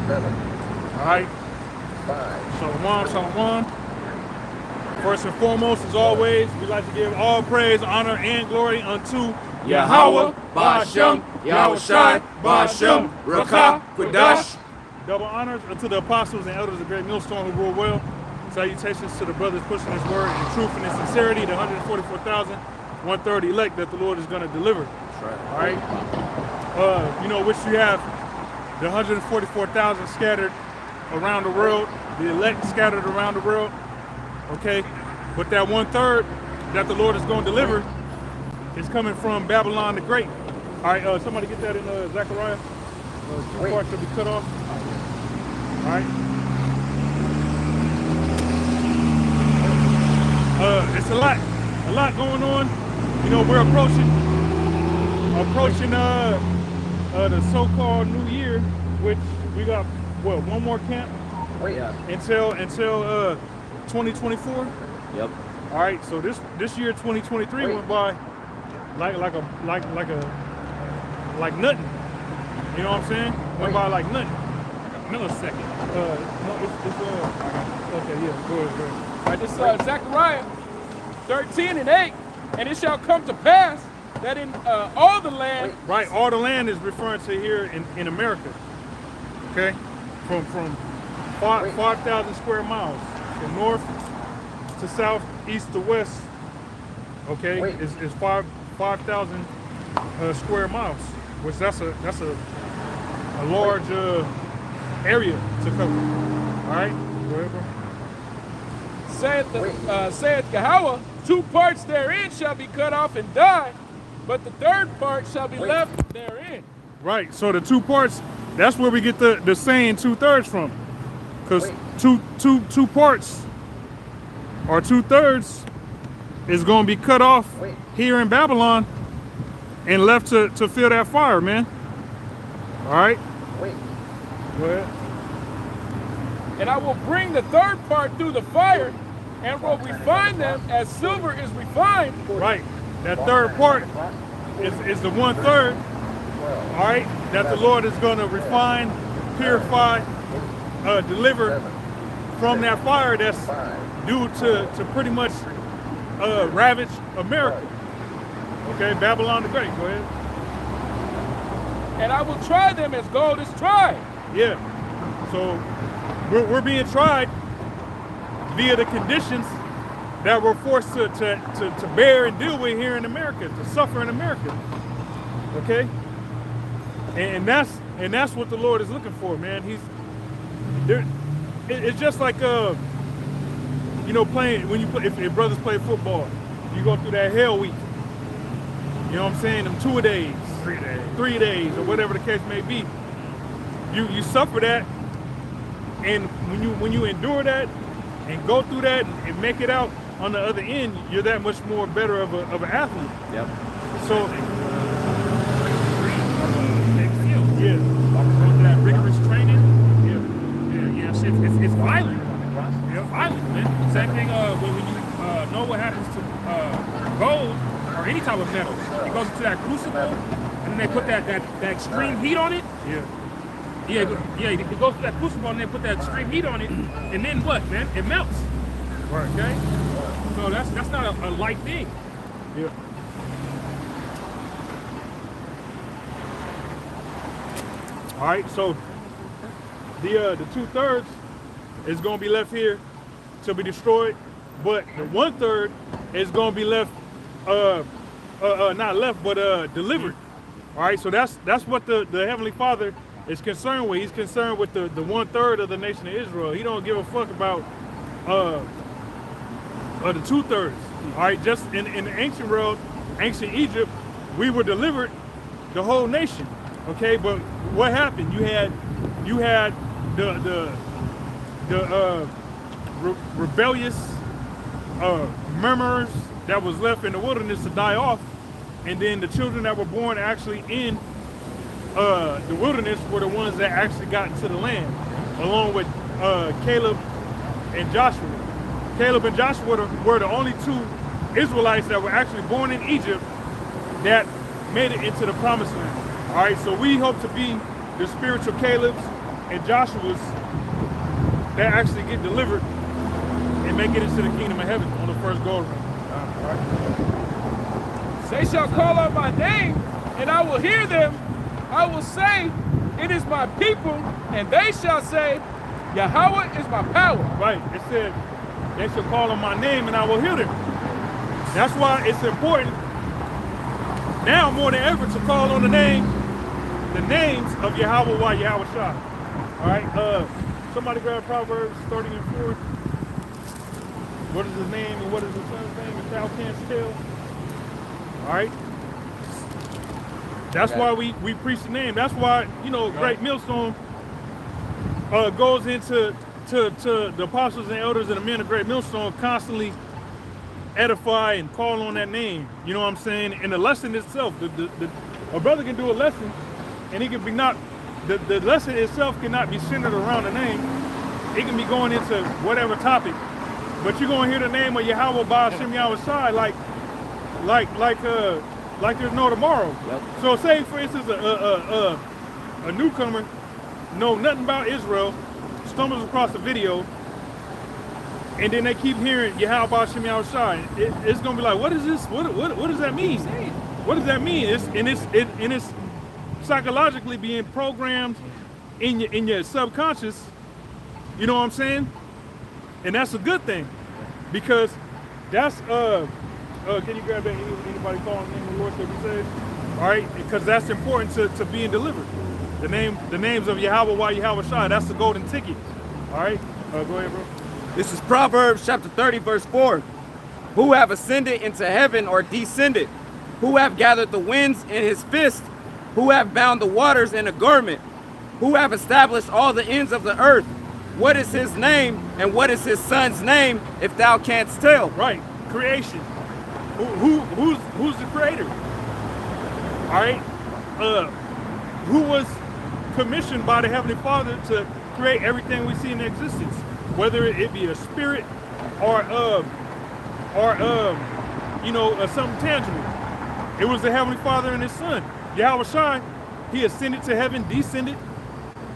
All right. Shalom, shalom. First and foremost, as always, we like to give all praise, honor, and glory unto Yahweh, Ba'ashem, Yahushai, Ba'ashem, Rakah, Qudash. Double honors unto the apostles and elders of Great Millstone who rule well. Salutations to the brothers pushing his word in truth and in sincerity, the 144,000, 1/3 elect that the Lord is going to deliver. That's right. All right. Which you have the 144,000 scattered around the world, the elect scattered around the world. Okay. But that 1/3 that the Lord is going to deliver is coming from Babylon the Great. All right. Somebody get that in Zechariah. Two parts will be cut off. All right. It's a lot going on. You know, we're approaching the so-called New Year, which we got one more camp until 2024. Yep. All right. So this year 2023 went by like nothing. You know what I'm saying? Went by like nothing. Millisecond. Okay, yeah, go ahead. I just saw Zechariah 13:8, and it shall come to pass that in all the land. Right, all the land is referring to here in America. Okay, from 5,000 square miles, from north to south, east to west. Okay, is 5,000 square miles, which that's a large area to cover. All right, go ahead, bro. Saith Yahweh, 2 parts therein shall be cut off and die, but the 3rd part shall be left therein. Right, so the 2 parts, that's where we get the saying 2/3 from. Because two parts or 2/3 is going to be cut off here in Babylon and left to fill that fire, man. All right. Go ahead. And I will bring the 3rd part through the fire and will refine them as silver is refined. Right. That 3rd part is the 1/3. All right. That the Lord is going to refine, purify, deliver from that fire that's due to pretty much ravage America. Okay. Babylon the Great. Go ahead. And I will try them as gold is tried. Yeah. So we're being tried via the conditions that we're forced to bear and deal with here in America, to suffer in America. Okay? And that's what the Lord is looking for, man. He's there. It's just like playing when you play, if brothers play football, you go through that hell week. You know what I'm saying? Them 2 days, 3 days, or whatever the case may be. You suffer that, and when you endure that and go through that and make it out on the other end, you're that much more better of an athlete. Yep. So yeah, go through that rigorous training. Yeah. It's violent. Yeah, violent, man. Same thing when you know what happens to gold or any type of metal. It goes into that crucible, and then they put that extreme heat on it. Yeah, it goes to that crucible and they put that extreme heat on it, and then what, man? It melts. Right. Okay? So that's not a light thing. Yeah. All right, so the 2/3 is going to be left here to be destroyed, but the 1/3 is going to be left, not left, but delivered. All right, so that's what the Heavenly Father is concerned with. He's concerned with the 1/3 of the nation of Israel. He don't give a fuck about the 2/3. All right, just in the ancient world, ancient Egypt, we were delivered, the whole nation. Okay, but what happened? You had the rebellious murmurers that was left in the wilderness to die off, and then the children that were born actually in the wilderness were the ones that actually got into the land, along with Caleb and Joshua. Caleb and Joshua were the only 2 Israelites that were actually born in Egypt that made it into the promised land. All right, so we hope to be the spiritual Calebs and Joshua's that actually get delivered and make it into the kingdom of heaven on the first go around. All right. They shall call on my name, and I will hear them. I will say, it is my people, and they shall say, Yahweh is my power. Right. It said, they shall call on my name, and I will hear them. That's why it's important now more than ever to call on the names of Yahweh while Yahweh Shah. All right. Somebody grab Proverbs 30 and 4. What is his name and what is his son's name if thou canst tell? All right. That's why we preach the name. That's why, you know, Great Millstone goes into to the apostles and elders and the men of Great Millstone constantly edify and call on that name. You know what I'm saying? And the lesson itself, a brother can do a lesson and he can be not, the lesson itself cannot be centered around the name. It can be going into whatever topic. But you're gonna hear the name of Yahweh by Hashem Yahweh Shai like there's no tomorrow. Yep. So say for instance a newcomer know nothing about Israel, stumbles across a video, and then they keep hearing Yahweh by Hashem Yahweh Shai. It's gonna be like, what is this? What does that mean? What does that mean? It's psychologically being programmed in your subconscious. You know what I'm saying? And that's a good thing, because that's can you grab that? Anybody calling the name of the Lord that we said? All right, because that's important to being delivered. The names of Yahweh while Yahweh Shai. That's the golden ticket. All right, go ahead, bro. This is Proverbs chapter 30, verse 4. Who have ascended into heaven or descended? Who have gathered the winds in his fist? Who have bound the waters in a garment? Who have established all the ends of the earth? What is his name and what is his son's name, if thou canst tell? Right, creation. Who's the creator? All right, who was commissioned by the Heavenly Father to create everything we see in existence, whether it be a spirit or you know, something tangible. It was the Heavenly Father and His Son, Yahweh Shai. He ascended to heaven, descended.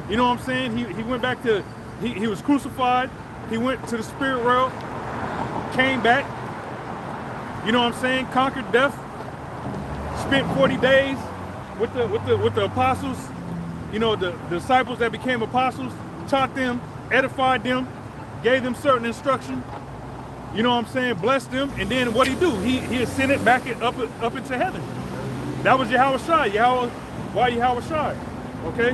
You know what I'm saying? He went back to. He was crucified. He went to the spirit realm, came back. You know what I'm saying? Conquered death. Spent 40 days with the apostles. You know, the disciples that became apostles, taught them, edified them, gave them certain instruction. You know what I'm saying? Blessed them, and then what he do? He ascended back up into heaven. That was Yahweh Shai. Why Yahweh Shai? Okay.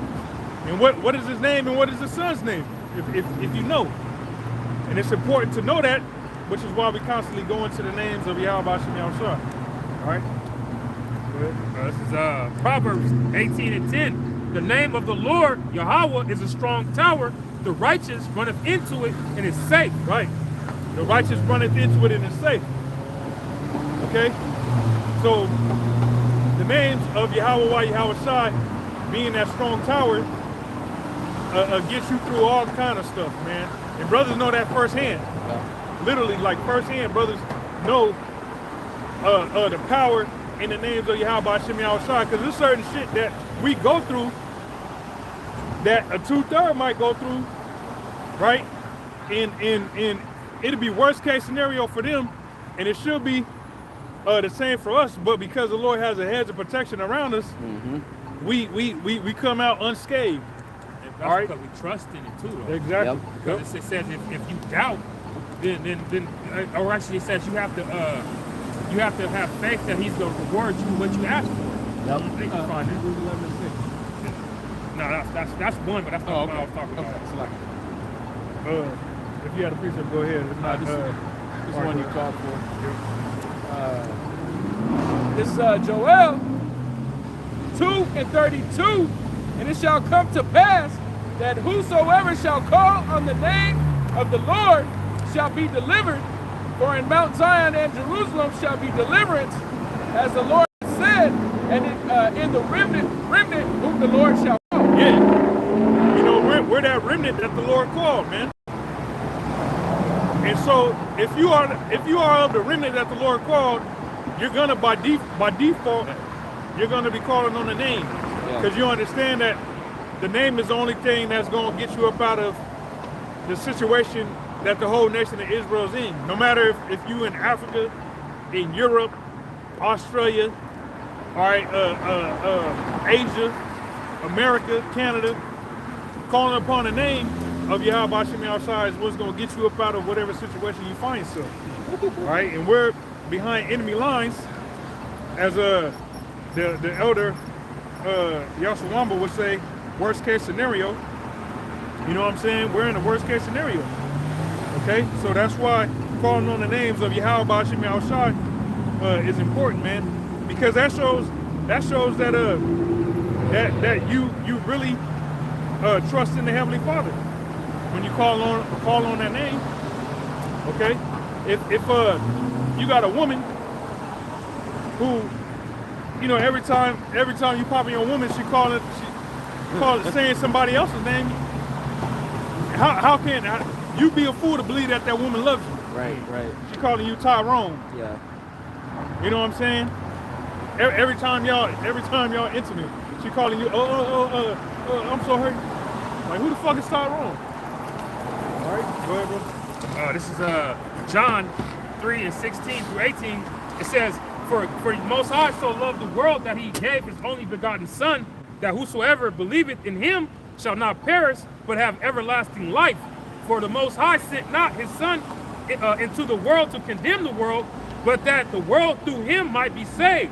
And what is his name and what is his son's name? If you know. And it's important to know that, which is why we constantly go into the names of Yahweh Hashem Yahweh Shai. All right? This is Proverbs 18 and 10. The name of the Lord, Yahweh, is a strong tower. The righteous runneth into it and is safe. Right. The righteous runneth into it and is safe. Okay? So, the names of Yahweh Yahweh Shai, being that strong tower, gets you through all kind of stuff, man. And brothers know that firsthand. Yeah. Literally, like firsthand, brothers know the power in the names of Yahweh Hashem Yahweh Shai, because there's certain shit that we go through that a 2/3 might go through, right? And it'll be worst case scenario for them, and it should be the same for us. But because the Lord has a hedge of protection around us, we come out unscathed. That's all right, because we trust in it too, though. Exactly. Yep. Because it says if you doubt, then or actually it says you have to have faith that He's going to reward you what you ask for. Yep. They can find it. No, that's one, but that's not what I was talking about. Okay. If you had a precept, go ahead. If not, This one you called for. This Joel 2:32, and it shall come to pass that whosoever shall call on the name of the Lord shall be delivered. For in Mount Zion and Jerusalem shall be deliverance, as the Lord said, and in the remnant whom the Lord shall call. Yeah. You know, we're that remnant that the Lord called, man. And so if you are of the remnant that the Lord called, you're gonna by default, you're gonna be calling on the name. Because you understand that the name is the only thing that's going to get you up out of the situation that the whole nation of Israel is in. No matter if you in Africa, in Europe, Australia, all right, Asia, America, Canada, calling upon the name of Yahweh Hashem Yahushua is what's going to get you up out of whatever situation you find yourself. All right, and we're behind enemy lines, as the elder Yashawamba would say, worst case scenario. You know what I'm saying? We're in the worst case scenario. Okay, so that's why calling on the names of Yahweh Hashem Yahushua is important, man, because that shows that that you really trust in the Heavenly Father when you call on that name. Okay, if you got a woman who, you know, every time you pop in your woman, she calling saying somebody else's name. How can you be a fool to believe that woman loves you? Right. She calling you Tyrone. Yeah. You know what I'm saying? Every time y'all intimate, she calling you, I'm so hurt. Like, who the fuck is Tyrone? All right, go ahead, bro. This is John 3:16-18. It says, For the Most High so loved the world that he gave his only begotten Son, that whosoever believeth in him shall not perish, but have everlasting life. For the Most High sent not his Son into the world to condemn the world, but that the world through him might be saved.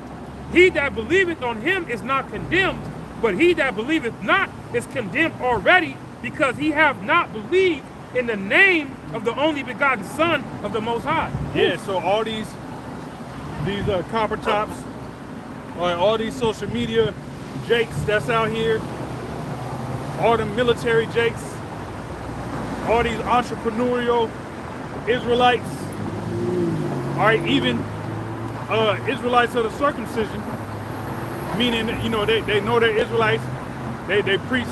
He that believeth on him is not condemned, but he that believeth not is condemned already, because he have not believed in the name of the only begotten Son of the Most High. Yeah, so all these copper tops, all these social media jakes that's out here, all the military jakes, all these entrepreneurial Israelites, all right, even Israelites of the circumcision, meaning, you know, they know they're Israelites, they preach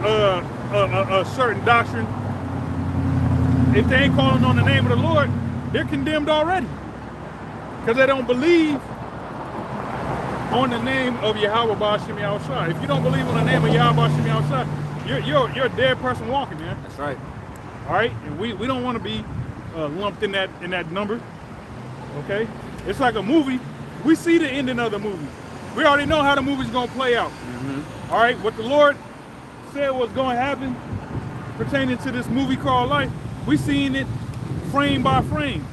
a certain doctrine. If they ain't calling on the name of the Lord, they're condemned already, because they don't believe on the name of Yahweh Hashem Yahushua. If you don't believe on the name of Yahweh Hashem Yahushua, you're a dead person walking, man. That's right. All right, and we don't want to be lumped in that number. Okay, it's like a movie. We see the ending of the movie. We already know how the movie's gonna play out. Mm-hmm. All right, what the Lord said was going to happen pertaining to this movie called life, we seeing it frame by frame.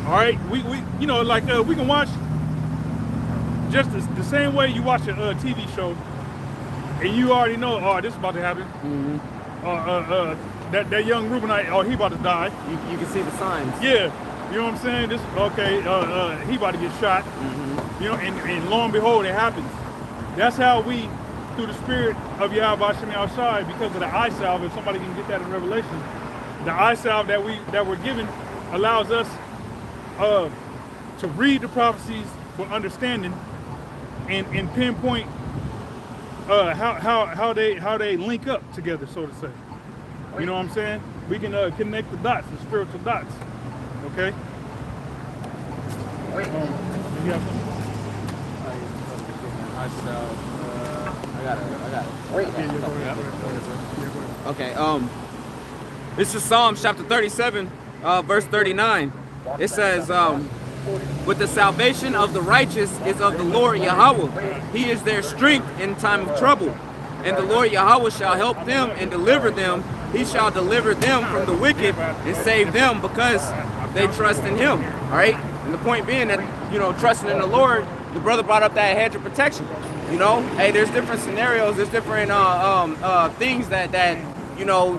All right, we you know, like we can watch just the same way you watch a TV show, and you already know, oh, this is about to happen. Mm-hmm. That young Reubenite, oh, he about to die. You can see the signs. Yeah, you know what I'm saying? This, okay, he about to get shot. Mm-hmm. You know, and lo and behold, it happens. That's how we, through the spirit of Yahweh Hashem Yahushua, because of the eye salve, if somebody can get that in Revelation, the eye salve that we're given allows us to read the prophecies with understanding and pinpoint how they link up together, so to say. You know what I'm saying? We can connect the dots, the spiritual dots. Okay. You have something? Okay, this is Psalms chapter 37, verse 39. It says, but the salvation of the righteous is of the Lord Yahweh. He is their strength in time of trouble. And the Lord Yahweh shall help them and deliver them. He shall deliver them from the wicked and save them because they trust in him. All right? And the point being that, you know, trusting in the Lord, the brother brought up that hedge of protection. You know, hey, there's different scenarios, there's different things that you know,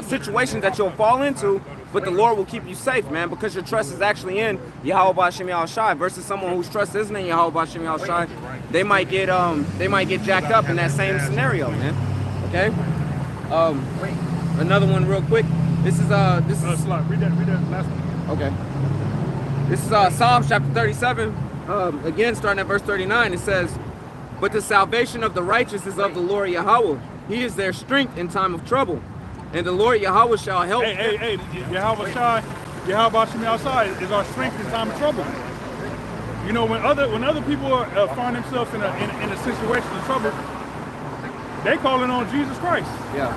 situations that you'll fall into, but the Lord will keep you safe, man, because your trust is actually in Yahweh Hashem Yahushua versus someone whose trust isn't in Yahweh Hashem Yahushua. They might get jacked up in that same scenario, man. Okay. Another one real quick. This is read that last one. Okay. This is Psalms chapter 37. Again, starting at verse 39, it says, but the salvation of the righteous is of the Lord Yahweh. He is their strength in time of trouble. And the Lord Yahweh shall help. Yahweh Hashem Yahushua is our strength in time of trouble. You know, when other people find themselves in a situation of trouble, they calling on Jesus Christ. Yeah.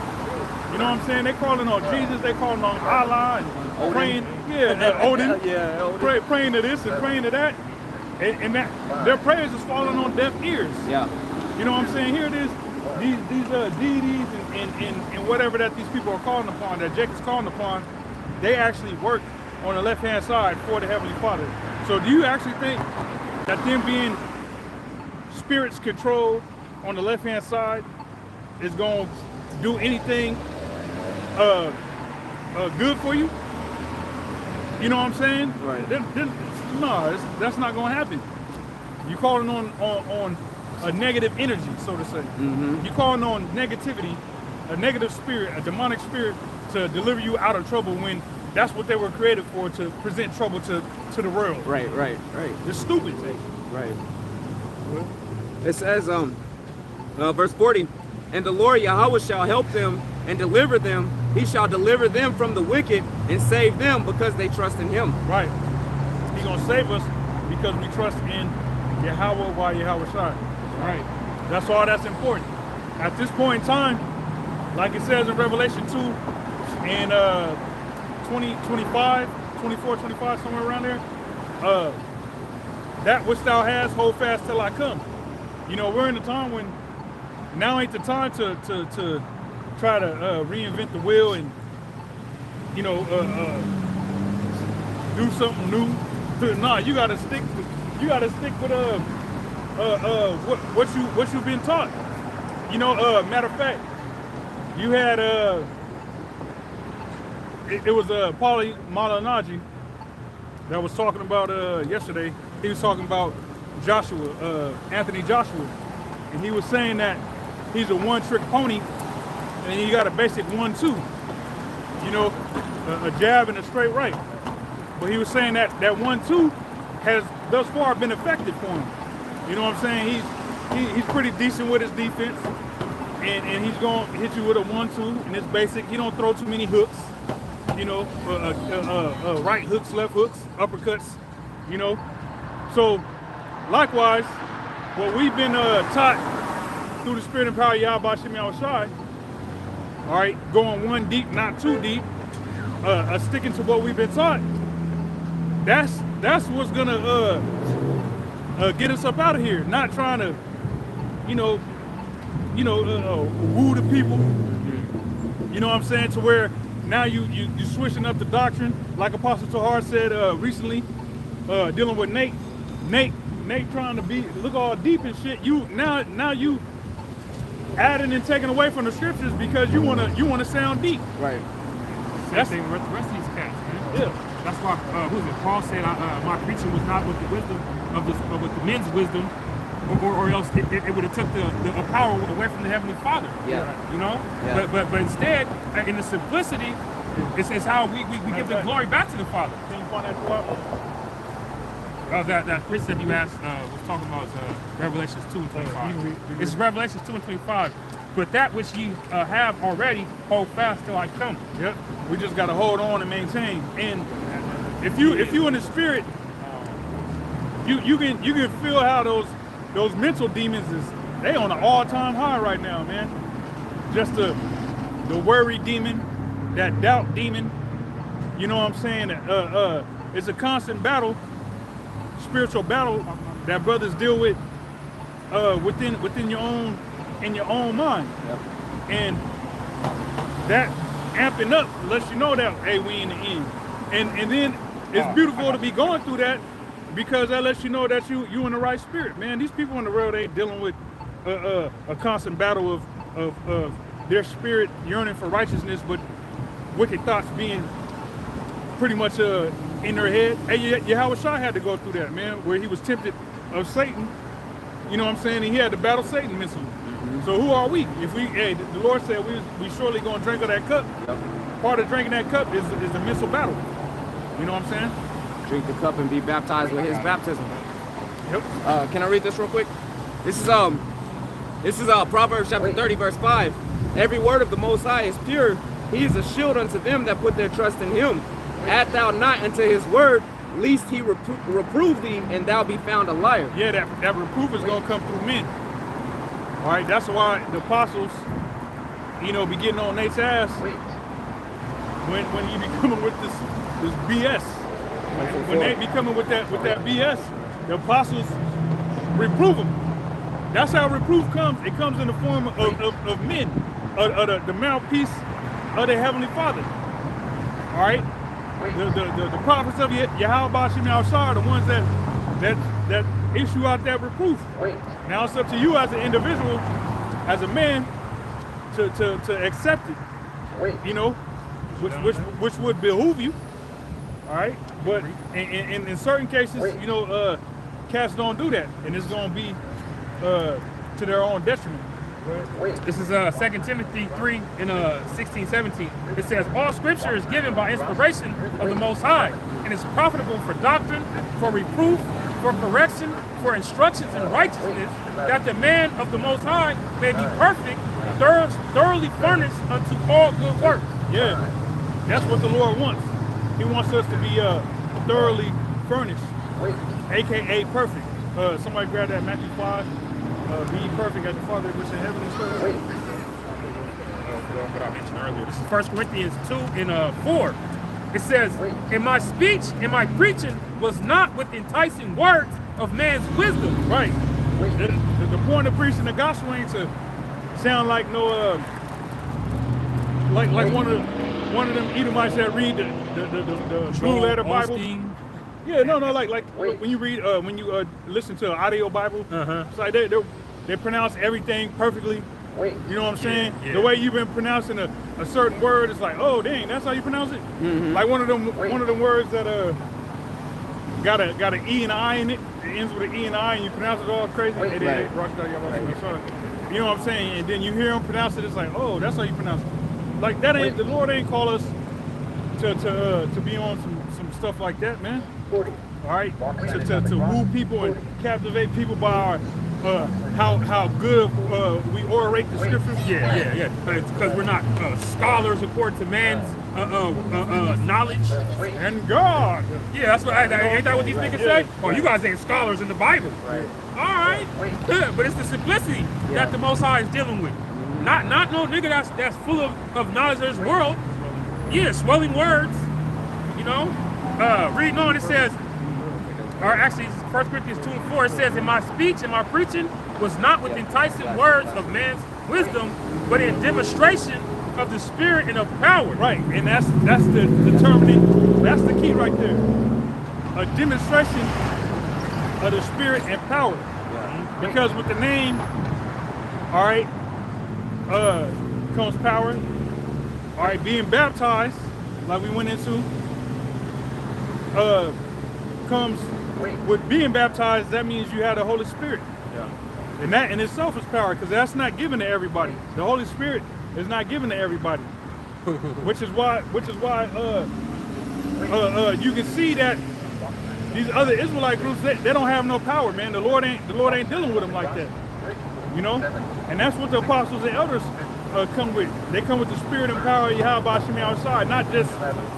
You know what I'm saying? They calling on Jesus. They calling on Allah and Odin. praying. Yeah, Odin. Yeah, Odin. Praying to this and praying to that, and that their prayers is falling on deaf ears. Yeah. You know what I'm saying? Here it is. These deities and whatever that these people are calling upon, that Jacob's calling upon, they actually work on the left-hand side for the Heavenly Father. So do you actually think that them being spirits controlled on the left-hand side is going to do anything good for you? You know what I'm saying? Right. No, that's not going to happen. You're calling on a negative energy, so to say. You're calling on negativity, a negative spirit, a demonic spirit to deliver you out of trouble when that's what they were created for, to present trouble to the world. Right. It's stupid. Right. It says, verse 40, and the Lord Yahweh shall help them and deliver them. He shall deliver them from the wicked and save them because they trust in him. Right. He's going to save us because we trust in Yahweh by Yahweh Shai. Right. That's all that's important. At this point in time, like it says in Revelation 2 and 24, 25, somewhere around there, that which thou hast, hold fast till I come. You know, we're in a time when now ain't the time to try to reinvent the wheel and, you know, do something new. Nah, you gotta stick with what you've been taught. You know, matter of fact, you had it was Paulie Malinaji that was talking about yesterday. He was talking about Joshua, Anthony Joshua, and he was saying that he's a one-trick pony, and he got a basic 1-2. You know, a jab and a straight right. But he was saying that 1-2 has thus far been effective for him. You know what I'm saying? He's pretty decent with his defense, and he's gonna hit you with a 1-2, and it's basic. He don't throw too many hooks. You know, right hooks, left hooks, uppercuts. You know, so likewise, what we've been taught through the Spirit and power of Yahweh Shem Yahushai, all right, going one deep, not too deep, sticking to what we've been taught. That's what's gonna get us up out of here. Not trying to, woo the people. You know what I'm saying? To where now you switching up the doctrine, like Apostle Tahar said recently, dealing with Nate trying to look all deep and shit. Now you adding and taking away from the scriptures because you wanna sound deep. Right. Same thing with the rest of these cats, man. Yeah. That's why Paul said my preaching was not with the wisdom with the men's wisdom, or else it would have took the power away from the Heavenly Father. Yeah. You know? Yeah. But instead, in the simplicity, it's how we give the glory back to the Father. Can you find that quote? That precept you asked was talking about Revelations 2 and 25. It's Revelations 2 and 25. But that which you have already, hold fast till I come. Yep. We just gotta hold on and maintain. And if you in the spirit, you can feel how those mental demons they on an all-time high right now, man. Just the worry demon, that doubt demon. You know what I'm saying? It's a constant battle, spiritual battle that brothers deal with within your own mind. Yep. And that amping up lets you know that, hey, we in the end. And then it's beautiful to be going through that, because that lets you know that you in the right spirit, man. These people in the world, they dealing with a constant battle of their spirit yearning for righteousness, but wicked thoughts being pretty much in their head. Hey, Yahweh Shai had to go through that, man, where he was tempted of Satan. You know what I'm saying? And he had to battle Satan mentally. So who are we? If the Lord said we surely gonna drink of that cup. Yep. Part of drinking that cup is the mental battle. You know what I'm saying? Drink the cup and be baptized with his baptism. Yep. Can I read this real quick? This is Proverbs chapter 30, verse 5. Every word of the Most High is pure. He is a shield unto them that put their trust in him. Add thou not unto his word, lest he reprove thee, and thou be found a liar. Yeah, that reproof is gonna come through men. All right, that's why the apostles, you know, be getting on Nate's ass when you be coming with this BS. When they be coming with that BS, the apostles reprove them. That's how reproof comes. It comes in the form of men, of the mouthpiece of the Heavenly Father. All right, the prophets of Yahweh Shem Yahushua are the ones that issue out that reproof. Now it's up to you as an individual, as a man, to accept it. You know, which would behoove you. All right, but in certain cases, you know, cats don't do that, and it's gonna be to their own detriment. This is 2 Timothy 3 and 16, 17. It says, all scripture is given by inspiration of the Most High, and is profitable for doctrine, for reproof, for correction, for instructions in righteousness, that the man of the Most High may be perfect, thoroughly furnished unto all good works. Yeah, that's what the Lord wants. He wants us to be thoroughly furnished, aka perfect. Somebody grab that Matthew 5. Be perfect as the Father which in heaven is perfect. What I mentioned earlier. This is 1 Corinthians 2 and 4. It says, and my speech and my preaching was not with enticing words of man's wisdom. Right. The point of preaching the gospel ain't to sound like no like one of them Edomites that read the blue letter Bible. Yeah, no, like when you read when you listen to an audio Bible, it's like they pronounce everything perfectly. You know what I'm saying? Yeah. The way you've been pronouncing a certain word, it's like, oh dang, that's how you pronounce it. Like one of them words that got an E and an I in it. It ends with an E and an I, and you pronounce it all crazy. You know what I'm saying? And then you hear them pronounce it, it's like, oh, that's how you pronounce it. Like that ain't the Lord ain't call us to be on some stuff like that, man. All right, to woo people and captivate people by our how good we orate the scriptures. Yeah. Because we're not scholars according to man's knowledge and God. Yeah, that's what. Ain't that what these niggas say? Oh, you guys ain't scholars in the Bible. Right. All right. But it's the simplicity that the Most High is dealing with. Not no nigga that's full of knowledge of this world. Yeah, swelling words. You know. Reading on, it says, or actually, 1 Corinthians 2 and 4, it says, and my speech and my preaching was not with enticing words of man's wisdom, but in demonstration of the Spirit and of power. Right, and that's the determining, that's the key right there. A demonstration of the Spirit and power. Because with the name, all right, comes power. All right, being baptized, like we went into, comes with being baptized. That means you have the Holy Spirit, and that in itself is power, because that's not given to everybody. The Holy Spirit is not given to everybody, which is why you can see that these other Israelite groups, they don't have no power, man. The Lord ain't dealing with them like that, you know. And that's what the apostles and elders come with. They come with the Spirit and power of Yahweh Shem Yahushua, not just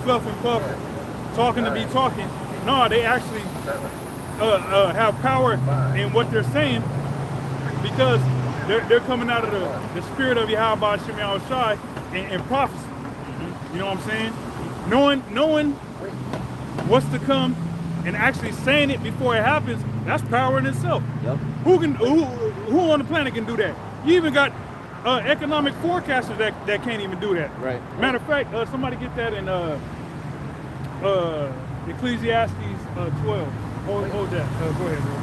fluff and puff, talking to be talking. No, they actually have power in what they're saying, because they're coming out of the Spirit of Yahweh Shem Yahushua and prophecy. You know what I'm saying? Knowing what's to come and actually saying it before it happens, that's power in itself. Yep. Who on the planet can do that? You even got economic forecasters that can't even do that. Right. Matter of fact, somebody get that in Ecclesiastes 12. Hold that. Go ahead, bro.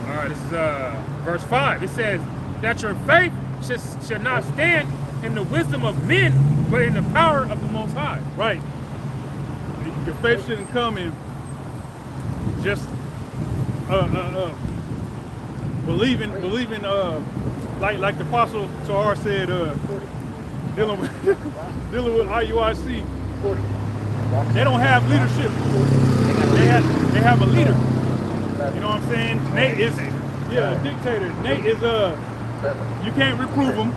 All right, this is verse 5. It says that your faith should not stand in the wisdom of men, but in the power of the Most High. Right. Your faith shouldn't come in just believing like the Apostle Tahar said, dealing with IUIC. They don't have leadership. They have a leader. You know what I'm saying? Nate is a dictator. Nate is you can't reprove him.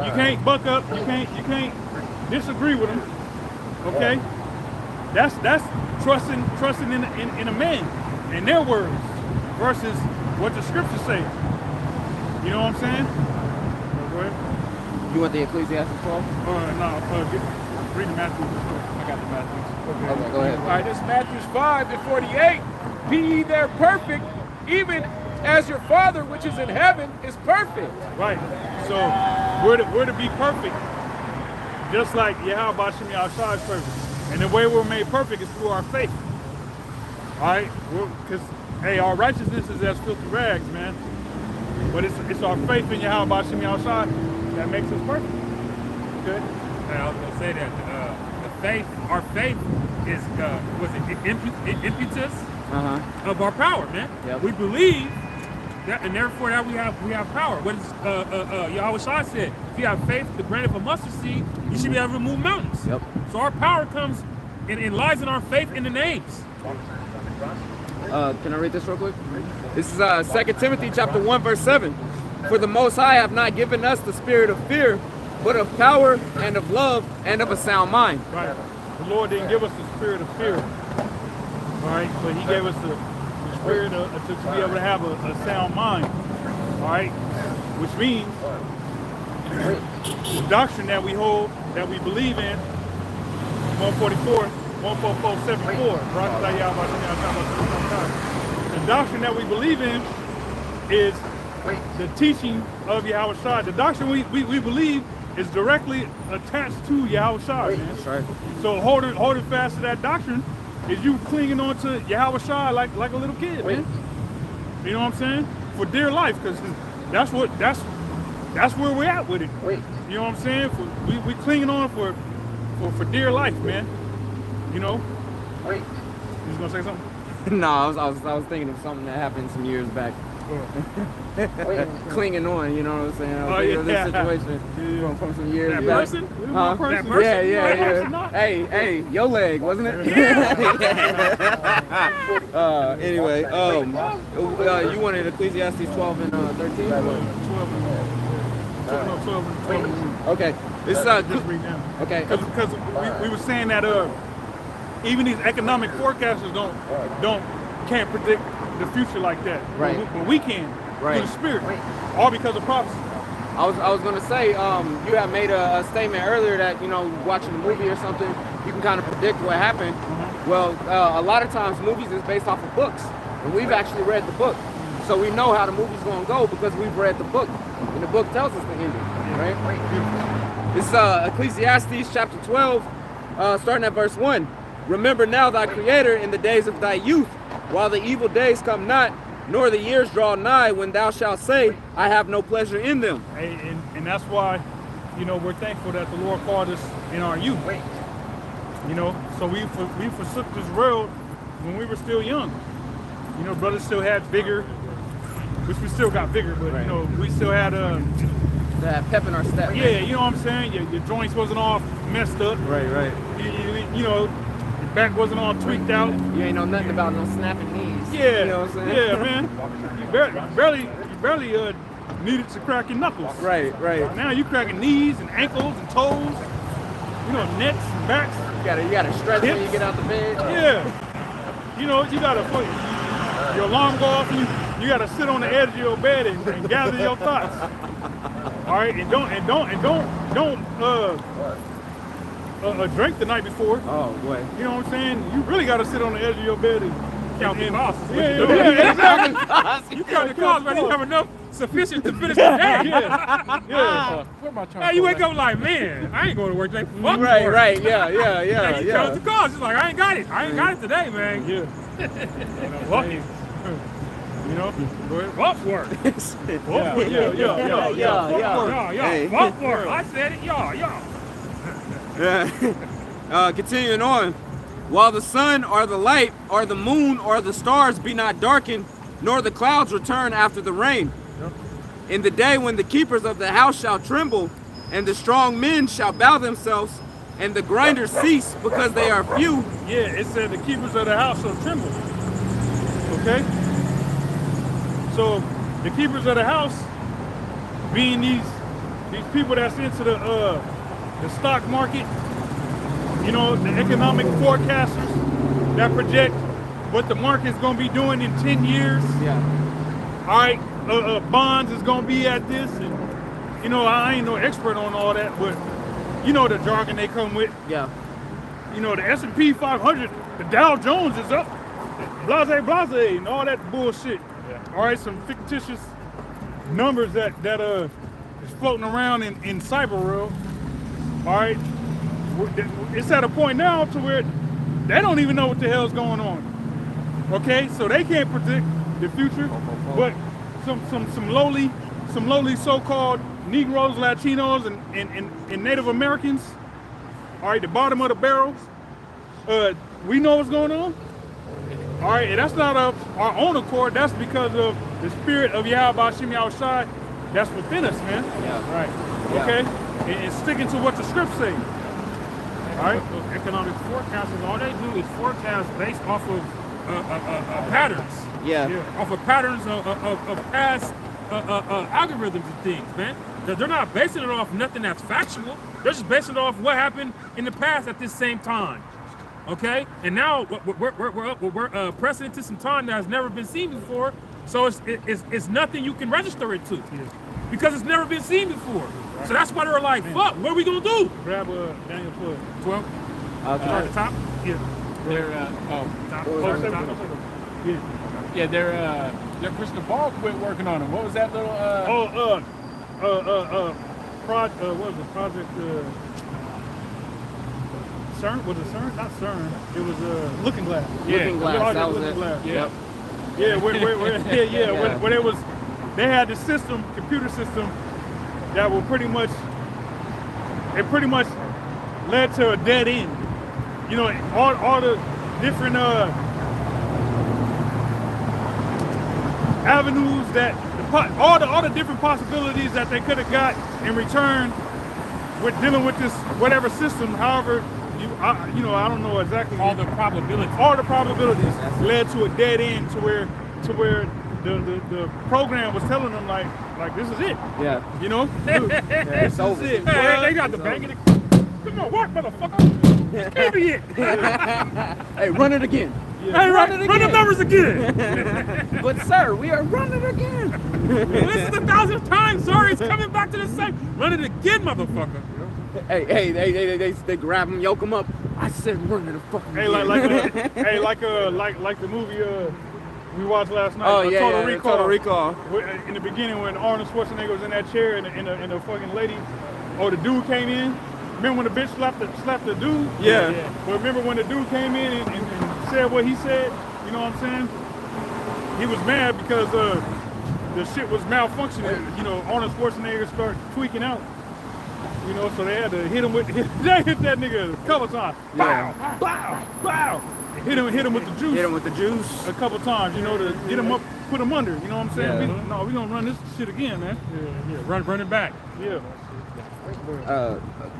You can't buck up. You can't disagree with him. Okay? That's trusting in a man and their words versus what the scriptures say. You know what I'm saying? Go ahead. You want the Ecclesiastes 12? Read the Matthew. I got the Matthews. Okay, go ahead. All right, this is Matthew 5:48. Be ye there perfect, even as your Father which is in heaven is perfect. Right. So we're to be perfect, just like Yahweh Shem Yahshua is perfect. And the way we're made perfect is through our faith. All right? Because, hey, our righteousness is as filthy rags, man. But it's our faith in Yahweh Shem Yahshua that makes us perfect. Okay? I was going to say that our faith is, impetus of our power, man. Yep. We believe that, and therefore that we have power. What Yahweh Shai said, if you have faith the grain of a mustard seed, you should be able to remove mountains. Yep. So our power comes and lies in our faith in the names. Can I read this real quick? This is 2 Timothy chapter 1, verse 7. For the Most High have not given us the spirit of fear, but of power and of love and of a sound mind. Right. The Lord didn't give us the spirit of fear. All right? But he gave us the spirit to be able to have a sound mind. All right? Which means the doctrine that we hold, that we believe in, 144, the doctrine that we believe in is the teaching of Yahweh Shai. The doctrine we believe is directly attached to Yahweh Shai, man. That's right. So holding fast to that doctrine is you clinging on to Yahweh Shai like a little kid, man. You know what I'm saying? For dear life, because that's where we're at with it. You know what I'm saying? We clinging on for dear life, man. You know? You was gonna say something? No, I was thinking of something that happened some years back. Clinging on, you know what I'm saying? I was thinking of this situation from some years That back. person? Huh? That person? Yeah. Hey, your leg, wasn't it? Anyway, you wanted Ecclesiastes 12 and 13? 12 and Okay. It's just read down. okay. Because we were saying that even these economic forecasters can't predict the future like that. Right. But we can. Right. Through the spirit. All because of prophecy. I was gonna say, you had made a statement earlier that, you know, watching a movie or something, you can kind of predict what happened. Well, a lot of times movies is based off of books, and we've actually read the book, so we know how the movie's gonna go because we've read the book, and the book tells us the ending, right? This is Ecclesiastes chapter 12, starting at verse 1. Remember now thy Creator in the days of thy youth, while the evil days come not, nor the years draw nigh, when thou shalt say, I have no pleasure in them. And that's why, you know, we're thankful that the Lord called us in our youth. You know, so we forsook this world when we were still young. You know, brothers still had vigor, which we still got vigor, but you know, we still had That pep in our step. yeah, you know what I'm saying? Your joints wasn't all messed up. Right. You know, your back wasn't all tweaked out. You ain't know nothing about no snapping knees. Yeah, You know what I'm saying? yeah, man. You barely needed to crack your knuckles. Right. Now you cracking knees and ankles and toes. You know, necks and backs. You gotta stretch when you Hips. get out the bed. Yeah. You know, you gotta put your alarm go off and you gotta sit on the edge of your bed and gather your thoughts. All right, and don't drink the night before. Oh boy. You know what I'm saying? You really gotta sit on the edge of your bed and Count the costs. yeah, exactly. You count the costs, but you have enough sufficient to finish the day. Yeah. Where my Hey, you wake up like, man, I ain't going to work today. Fuck Right, work. right, yeah. And you count the costs. It's like, I ain't got it. I ain't got it today, man. Yeah. Fuck it. You know? Go ahead. Fuck work. Yeah. Hey. Fuck work. I said it. Y'all. Continuing on. While the sun or the light or the moon or the stars be not darkened, nor the clouds return after the rain. In the day when the keepers of the house shall tremble, and the strong men shall bow themselves, and the grinders cease because they are few. Yeah, it said the keepers of the house shall tremble. Okay? So the keepers of the house being these people that's into the stock market, you know, the economic forecasters that project what the market's gonna be doing in 10 years. Yeah. All right, bonds is gonna be at this, and you know, I ain't no expert on all that, but you know the jargon they come with. Yeah. You know, the S&P 500, the Dow Jones is up, blase, blase, and all that bullshit. Yeah. All right, some fictitious numbers that is floating around in cyber world. All right, it's at a point now to where they don't even know what the hell's going on. Okay, so they can't predict the future, but some lowly so-called Negroes, Latinos, and Native Americans. All right, the bottom of the barrels. We know what's going on. All right, and that's not of our own accord. That's because of the spirit of Yahweh Shem Yahushai that's within us, man. Yeah. Right. Yeah. Okay, and sticking to what the scripts say. All right. Those economic forecasters, all they do is forecast based off of patterns. Yeah. Off of patterns of past algorithms and things, man. They're not basing it off nothing that's factual. They're just basing it off what happened in the past at this same time. Okay? And now we're pressing into some time that has never been seen before. So it's nothing you can register it to. Because it's never been seen before. Right. So that's why they're like, fuck, what are we gonna do? Grab Daniel 12. 12? Okay. Start at the top? Yeah. They're Top. Oh, Start at the top. Yeah. yeah, their crystal ball quit working on them. What was that little What was it? Project CERN? Was it CERN? Not CERN. It was Looking Glass. Looking Glass, Project that was Looking it. Glass. Yeah. Yeah, where it was, they had the system, computer system, that will pretty much led to a dead end. You know, all the different avenues that all the different possibilities that they could have got in return with dealing with this whatever system. However, I don't know exactly All the probabilities. all the probabilities led to a dead end to where the program was telling them like this is it. Yeah. You know? It's over. This is it. Hey, they got the bang in the... Come on, work, motherfucker. Idiot. Hey, run it again. Yeah. Hey, Run it run the again. numbers again. But sir, we are running again. This is the 1,000th time, sir. It's coming back to the same. Run it again, motherfucker. Hey, they grab him, yoke him up. I said run it the fucking Hey, again. like the movie we watched last night. Oh yeah, Total yeah, Recall. Total Recall. In the beginning, when Arnold Schwarzenegger was in that chair, and the fucking lady, the dude came in. Remember when the bitch slapped the dude? Yeah. But remember when the dude came in and said what he said? You know what I'm saying? He was mad because the shit was malfunctioning. You know, Arnold Schwarzenegger started tweaking out. You know, so they had to hit him with. They hit that nigga a couple times. Yeah. Bow, bow, bow. Hit him with the juice. Hit him with the juice. A couple times, you know, to get him up, put him under. You know what I'm saying? Yeah. We gonna run this shit again, man. Yeah, run it back. Yeah.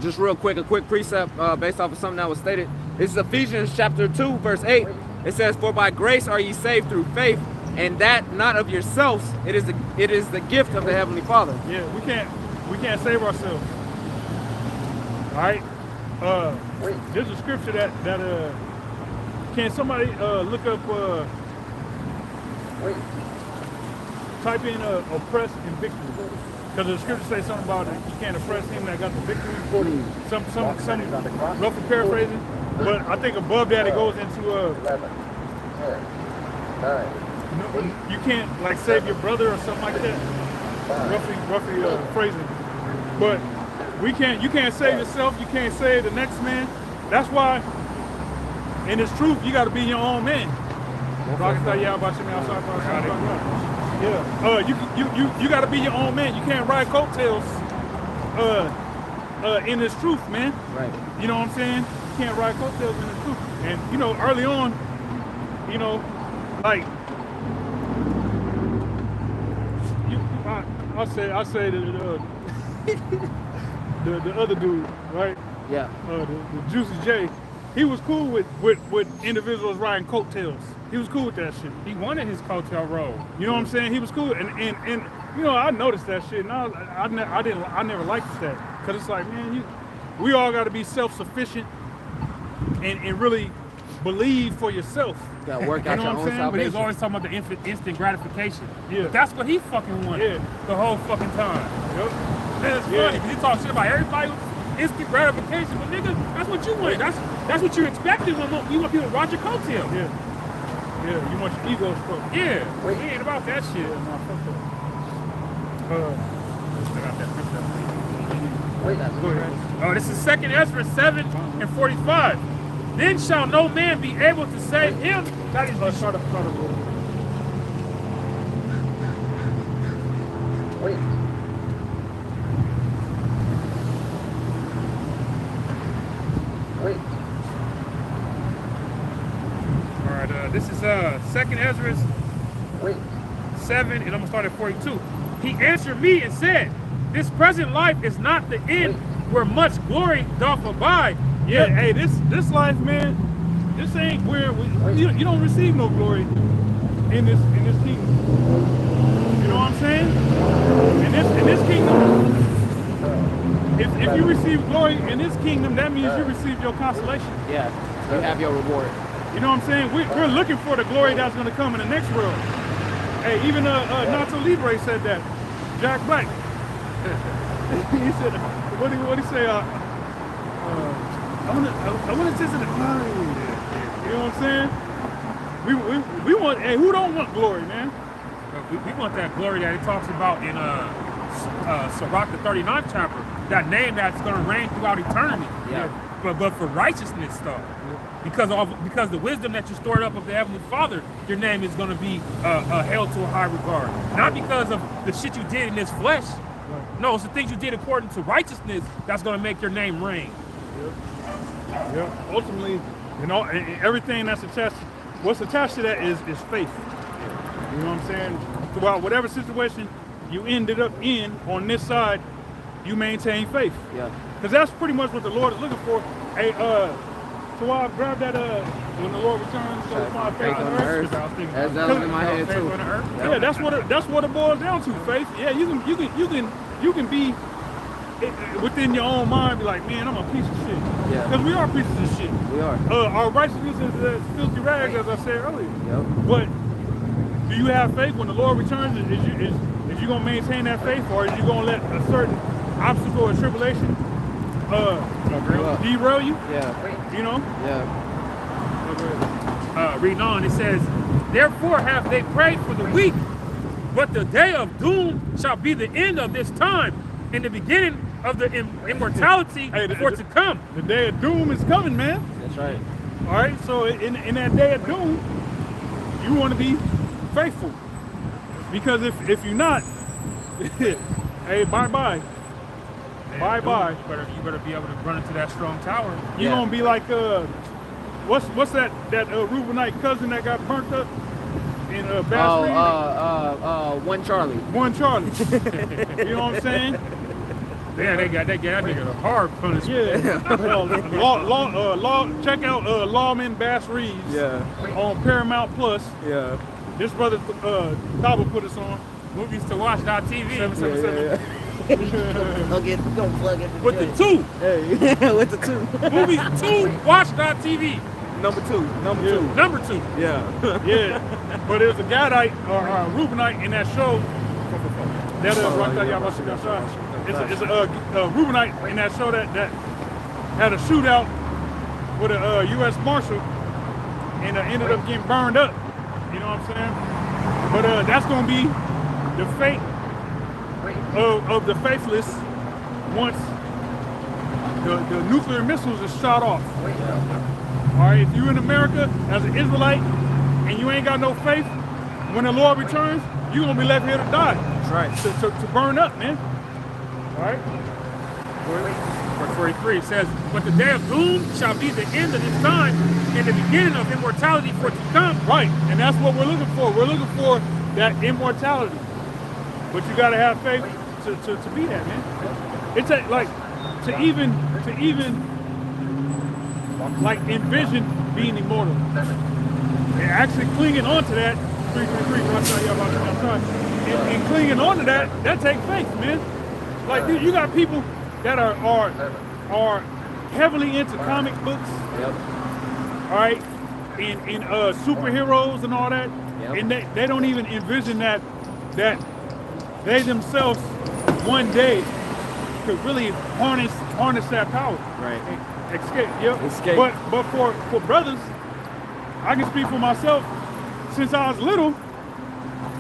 Just real quick, a quick precept based off of something that was stated. This is Ephesians chapter 2, verse 8. It says, "For by grace are ye saved through faith, and that not of yourselves. It is the gift of the Heavenly Father." Yeah, we can't save ourselves. All right. There's a scripture that can somebody look up? Type in oppress and victory. Because the scripture says something about it. You can't oppress him that got the victory. Some roughly paraphrasing. But I think above that it goes into you can't like save your brother or something like that. Roughly phrasing. But you can't save yourself, you can't save the next man. That's why in this truth you gotta be your own man. Yeah. You gotta be your own man. You can't ride coattails in this truth, man. Right. You know what I'm saying? You can't ride coattails in this truth. And you know, early on, you know, like I say the other dude, right? Yeah. The Juicy J, he was cool with individuals riding coattails. He was cool with that shit. He wanted his coattail roll. You know what I'm saying? He was cool, and you know, I noticed that shit, and I never liked that, cause it's like, man, we all got to be self-sufficient. and really believe for yourself. You gotta work out You know your what I'm own saying? But he was salvation. always talking about the instant gratification. Yeah. But that's what he fucking wanted. Yeah. The whole fucking time. Yep. Man, it's Yeah. funny because he talks shit about everybody with instant gratification. But nigga, that's what you want. That's what you're expecting when you want people to ride your coattail. Yeah. Yeah. You want your ego stroked. Yeah. Wait. He ain't about that shit. Yeah, nah, fuck that. I got that precept. Wait, that's Go ahead. Oh, this is 2nd Ezra 7 and 45. Then shall no man be able to save him that is Start up. Wait. Wait. All right, this is 2nd Ezra Wait. 7, and I'm gonna start at 42. He answered me and said, this present life is not the end where much glory doth abide. Yeah, hey, this life, man, this ain't where you don't receive no glory in this kingdom. You know what I'm saying? In this kingdom, if you receive glory in this kingdom, that means you receive your consolation. Yeah. You have your reward. You know what I'm saying? We're looking for the glory that's going to come in the next world. Hey, even Nacho Libre said that. Jack Black. He said, what he say? I want to taste the glory. You know what I'm saying? We want. Hey, who don't want glory, man? We want that glory that it talks about in Sirach, the 39th chapter. That name that's going to reign throughout eternity. Yeah. But for righteousness stuff. Because the wisdom that you stored up of the Heavenly Father, your name is going to be held to a high regard. Not because of the shit you did in this flesh. No, it's the things you did according to righteousness that's going to make your name reign. Yeah. Ultimately, you know, everything that's attached, what's attached to that is faith. You know what I'm saying? Throughout whatever situation you ended up in on this side, you maintain faith. Yeah. Because that's pretty much what the Lord is looking for. Hey, so I grab that when the Lord returns, so it's my faith on earth. That was in my head too. Yeah, that's what it boils down to, faith. Yeah, you can be within your own mind, be like, man, I'm a piece of shit. Yeah. Because we are pieces of shit. We are. Our righteousness is filthy rags, as I said earlier. Yep. But do you have faith when the Lord returns? Is you gonna maintain that faith, or is you gonna let a certain obstacle or tribulation derail you? Yeah. You know? Yeah. Reading on, it says, therefore have they prayed for the weak, but the day of doom shall be the end of this time, and the beginning of the immortality for to come. The day of doom is coming, man. That's right. All right, so in that day of doom, you want to be faithful, because if you're not, hey, bye. You better be able to run into that strong tower. You're gonna be like what's that Reubenite cousin that got burnt up in Bass Reeves? One Charlie. One Charlie. You know what I'm saying? Yeah, they got that nigga a hard punishment. Yeah. Check out Lawman Bass Reeves. Yeah. On Paramount Plus. Yeah. This brother Taba put us on. Movies to watch.tv. 777. Don't plug it. With the 2. Hey. With the 2. Movies to watch.tv. Number 2. Number 2. Yeah. Yeah. But there's a Gadite or Reubenite in that show. That it's a Reubenite in that show that had a shootout with a U.S. Marshal and ended up getting burned up. You know what I'm saying? But that's gonna be the fate of the faithless once the nuclear missiles are shot off. All right, if you in America as an Israelite and you ain't got no faith, when the Lord returns, you're gonna be left here to die. That's right. To burn up, man. All right. Verse 43 says, but the day of doom shall be the end of this time, and the beginning of immortality for to come. Right, and that's what we're looking for. We're looking for that immortality. But you gotta have faith to be that, man. It's like to even like envision being immortal. And actually clinging on to that, 333, and clinging on to that takes faith, man. Like you got people that are heavily into comic books. Yep. all right, in superheroes and all that, Yep. and they don't even envision that they themselves one day could really harness that power. Right. Escape. Yep. Escape. But for brothers, I can speak for myself. Since I was little,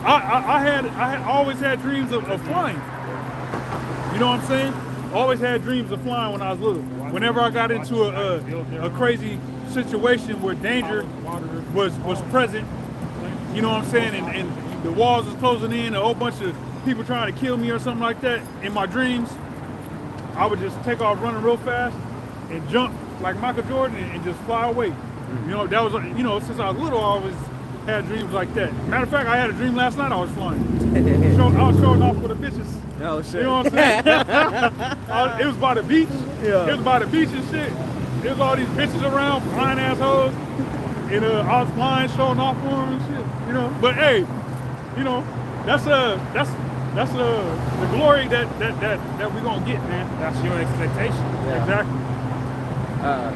I had always had dreams of flying. You know what I'm saying? Always had dreams of flying when I was little. Whenever I got into a crazy situation where danger was present, you know what I'm saying, and the walls was closing in, a whole bunch of people trying to kill me or something like that, in my dreams, I would just take off running real fast and jump like Michael Jordan and just fly away. You know, that was, you know, since I was little, I always had dreams like that. Matter of fact, I had a dream last night I was flying. I was showing off with the bitches. Oh shit. You know what I'm saying? It was by the beach. Yeah. It was by the beach and shit. There was all these bitches around, flying assholes. And I was flying, showing off for them and shit. You know, but hey, you know, that's the glory that we gonna get, man. That's your expectation. Yeah. Exactly.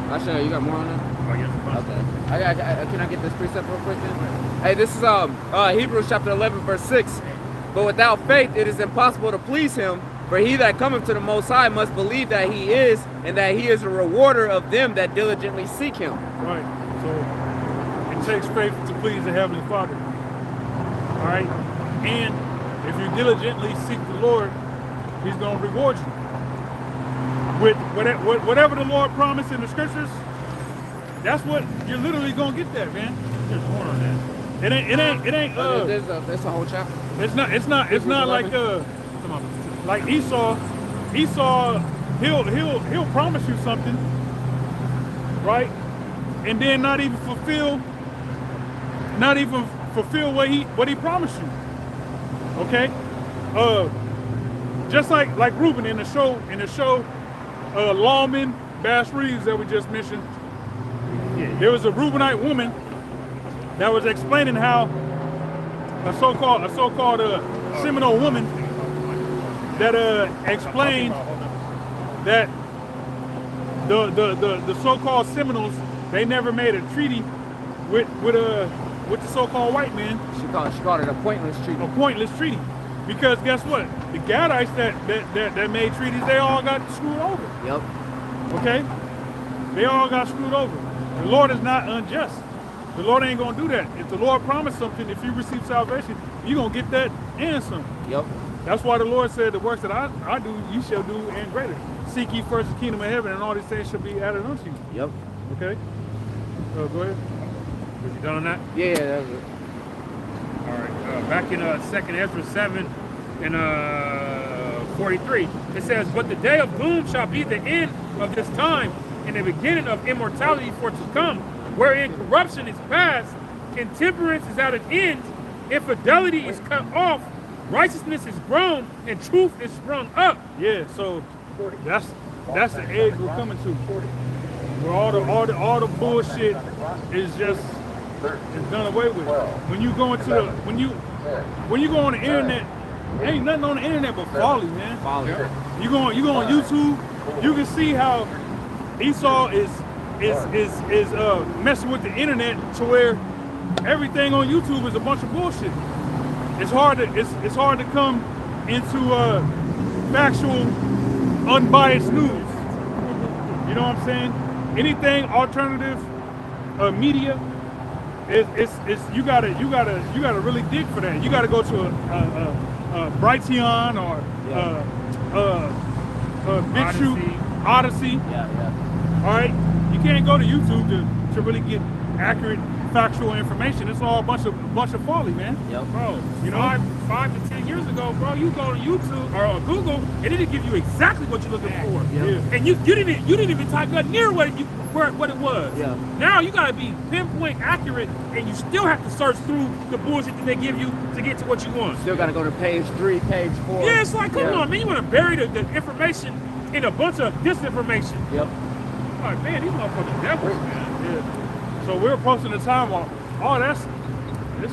Marcelo, you got more on that? Oh, yeah. Okay. Can I get this precept real quick then? Hey, this is Hebrews chapter 11, verse 6. But without faith it is impossible to please him, for he that cometh to the Most High must believe that he is, and that he is a rewarder of them that diligently seek him. Right. So it takes faith to please the Heavenly Father. All right. And if you diligently seek the Lord, he's gonna reward you. With whatever the Lord promised in the scriptures, that's what you're literally gonna get that, man. There's more on that. It ain't There's a whole chapter. it's not like Esau. Esau, he'll promise you something, right? And then not even fulfill what he promised you. Okay? Just like Reuben in the show, Lawman Bass Reeves that we just mentioned. There was a Reubenite woman that was explaining how a so-called Seminole woman that explained that the so-called Seminoles, they never made a treaty with the so-called white man. She called it a pointless treaty. A pointless treaty. Because guess what? The Gadites that made treaties, they all got screwed over. Yep. Okay? They all got screwed over. The Lord is not unjust. The Lord ain't gonna do that. If the Lord promised something, if you receive salvation, you're gonna get that and some. Yep. That's why the Lord said, the works that I do, you shall do and greater. Seek ye first the kingdom of heaven, and all these things shall be added unto you. Yep. Okay? Go ahead. Was you done on that? Yeah, that was it. All right. Back in 2nd Ezra 7 and 43, it says, "But the day of doom shall be the end of this time, and the beginning of immortality for to come, wherein corruption is past, intemperance is at an end, infidelity is cut off, righteousness is grown, and truth is sprung up." Yeah, so that's the age we're coming to. Where all the bullshit is just done away with. When you go into when you go on the internet, ain't nothing on the internet but folly, man. Folly. You go on YouTube, you can see how Esau is messing with the internet to where everything on YouTube is a bunch of bullshit. It's hard to come into factual, unbiased news. You know what I'm saying? Anything alternative media is you gotta really dig for that. You gotta go to a Brighteon or BitChute, Odyssey. Yeah. All right, you can't go to YouTube to really get accurate, factual information. It's all a bunch of folly, man. Yep. Bro, You know? 5 to 10 years ago, bro, you go to YouTube or Google, and it'll give you exactly what you're looking for. Yeah. And you didn't even type that near what it was. Yeah. Now you gotta be pinpoint accurate, and you still have to search through the bullshit that they give you to get to what you want. Still gotta go to page 3, page 4. Yeah, it's like, come on, man, you wanna bury the information in a bunch of disinformation. Yep. Like, man, these motherfucking devils, man. Yeah. So we're approaching the time where all this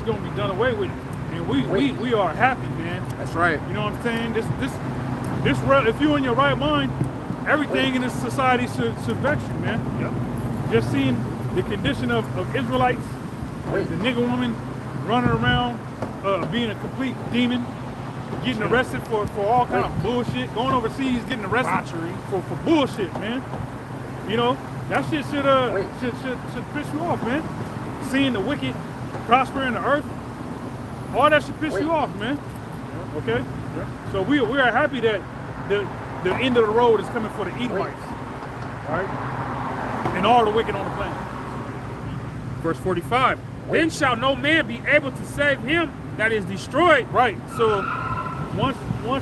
gonna be done away with, and we are happy, man. That's right. You know what I'm saying? This if you're in your right mind, everything in this society should vex you, man. Yep. Just seeing the condition of Israelites, the nigger woman running around, being a complete demon, getting arrested for all kind of bullshit, going overseas, getting arrested for bullshit, man. You know, that shit should piss you off, man. Seeing the wicked prosper in the earth, all that should piss you off, man. Okay? So we are happy that the end of the road is coming for the Edomites. All right? And all the wicked on the planet. Verse 45. Then shall no man be able to save him that is destroyed. Right. So once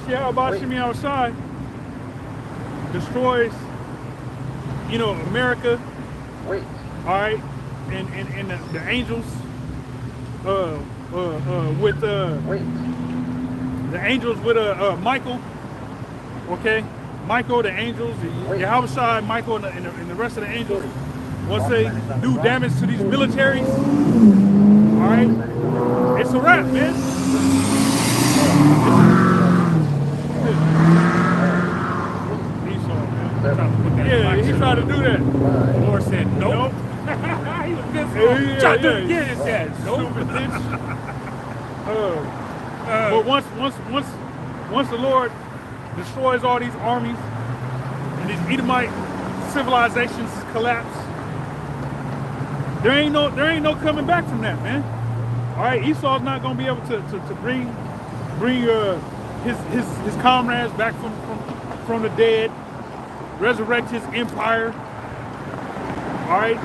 Yahweh Shemi outside destroys, you know, America, all right, and the angels, with the angels with Michael, okay, Michael, the angels, Yahweh, Michael, and the rest of the angels, once they do damage to these militaries, all right, it's a wrap, man. Yeah, he tried to do that. The Lord said, nope. He was pissed off. Tried to do it again and said, nope. Stupid bitch. But once the Lord destroys all these armies and these Edomite civilizations collapse, there ain't no coming back from that, man. All right, Esau's not gonna be able to bring his comrades back from the dead, resurrect his empire. All right,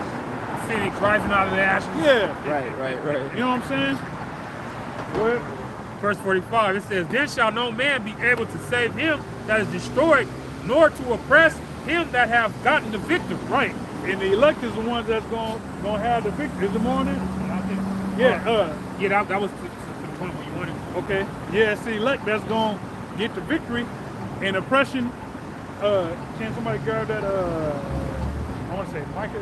Seeing it rising out of the ashes. yeah, Right. you know what I'm saying? What? Verse 45, it says, then shall no man be able to save him that is destroyed, nor to oppress him that have gotten the victory. Right, and the elect is the ones that's gonna have the victory. Is the morning? Yeah. Yeah, that was to the point where you wanted. Okay. Yeah, it's the elect that's gonna get the victory, and oppression. Can somebody grab that? I want to say Micah.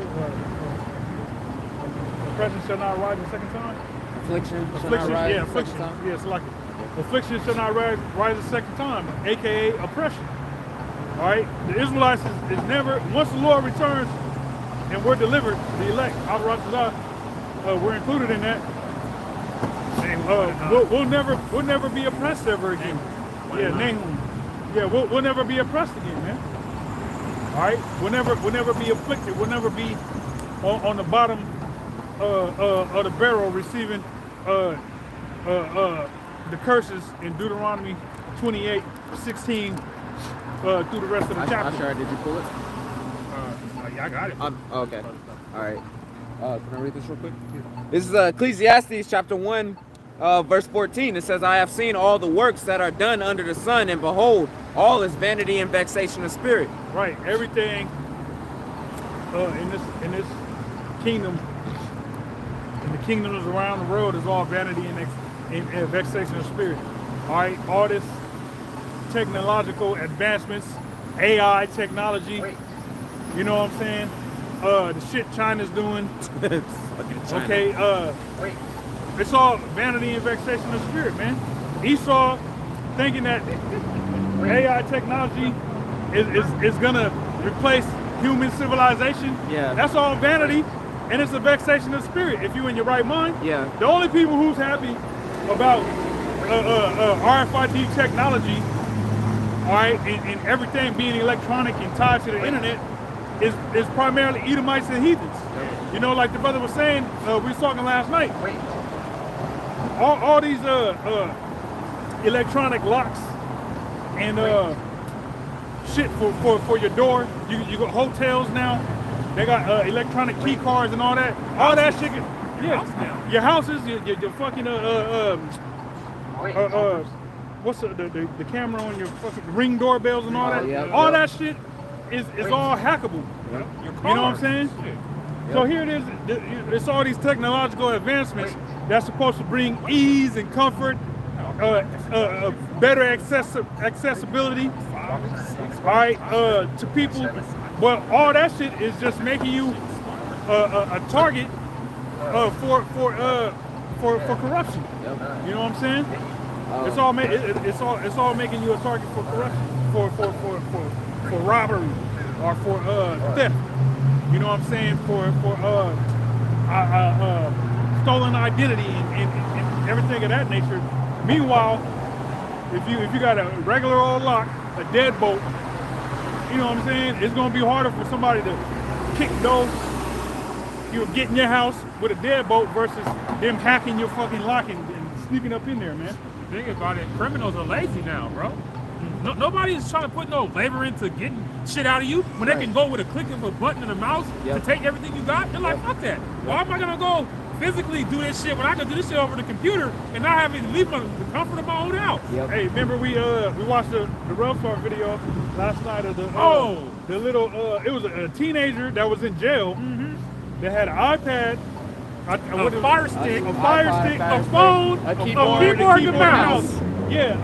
Oppression shall not rise the second time. Affliction. Affliction, yeah, affliction. Yeah, it's like it. Affliction shall not rise the second time, aka oppression. All right, the Israelites is never. Once the Lord returns and we're delivered, the elect, we're included in that. We'll never be oppressed ever again. We'll never be oppressed again, man. All right, we'll never be afflicted. We'll never be on the bottom of the barrel receiving the curses in Deuteronomy 28:16 through the rest of the chapter. Sure, did you pull it? Yeah, I got it. Okay. All right. Can I read this real quick? This is Ecclesiastes chapter 1, verse 14. It says, I have seen all the works that are done under the sun, and behold, all is vanity and vexation of spirit. Right. Everything in this kingdom, and the kingdoms around the world, is all vanity and vexation of spirit. All right. All this technological advancements, AI technology. You know what I'm saying? The shit China's doing. Okay. It's all vanity and vexation of spirit, man. Esau thinking that AI technology is gonna replace human civilization. Yeah. That's all vanity, and it's a vexation of spirit. If you're in your right mind. Yeah. The only people who's happy about RFID technology, all right, and everything being electronic and tied to the internet, is primarily Edomites and heathens. You know, like the brother was saying, we was talking last night. All these electronic locks and shit for your door. You got hotels now. They got electronic key cards and all that. All that shit. Yeah, your houses, your fucking what's the camera on your fucking Ring doorbells and all that. All that shit is all hackable. You know what I'm saying? So here it is. It's all these technological advancements that's supposed to bring ease and comfort, better accessibility, all right, to people. But all that shit is just making you a target for corruption. You know what I'm saying? It's all making you a target for corruption, for robbery, or for theft. You know what I'm saying? For stolen identity and everything of that nature. Meanwhile, if you got a regular old lock, a deadbolt, you know what I'm saying? It's gonna be harder for somebody to kick those, get in your house with a deadbolt versus them hacking your fucking lock and sneaking up in there, man. Think about it, criminals are lazy now, bro. Nobody is trying to put no labor into getting shit out of you when they can go with a click of a button and a mouse to take everything you got. They're like, fuck that. Why am I gonna go physically do this shit when I can do this shit over the computer and not have to leave the comfort of my own house? Hey, remember we watched the Rough Start video last night of the little it was a teenager that was in jail that had an iPad, a fire stick, a phone, a keyboard, and a mouse. Yeah,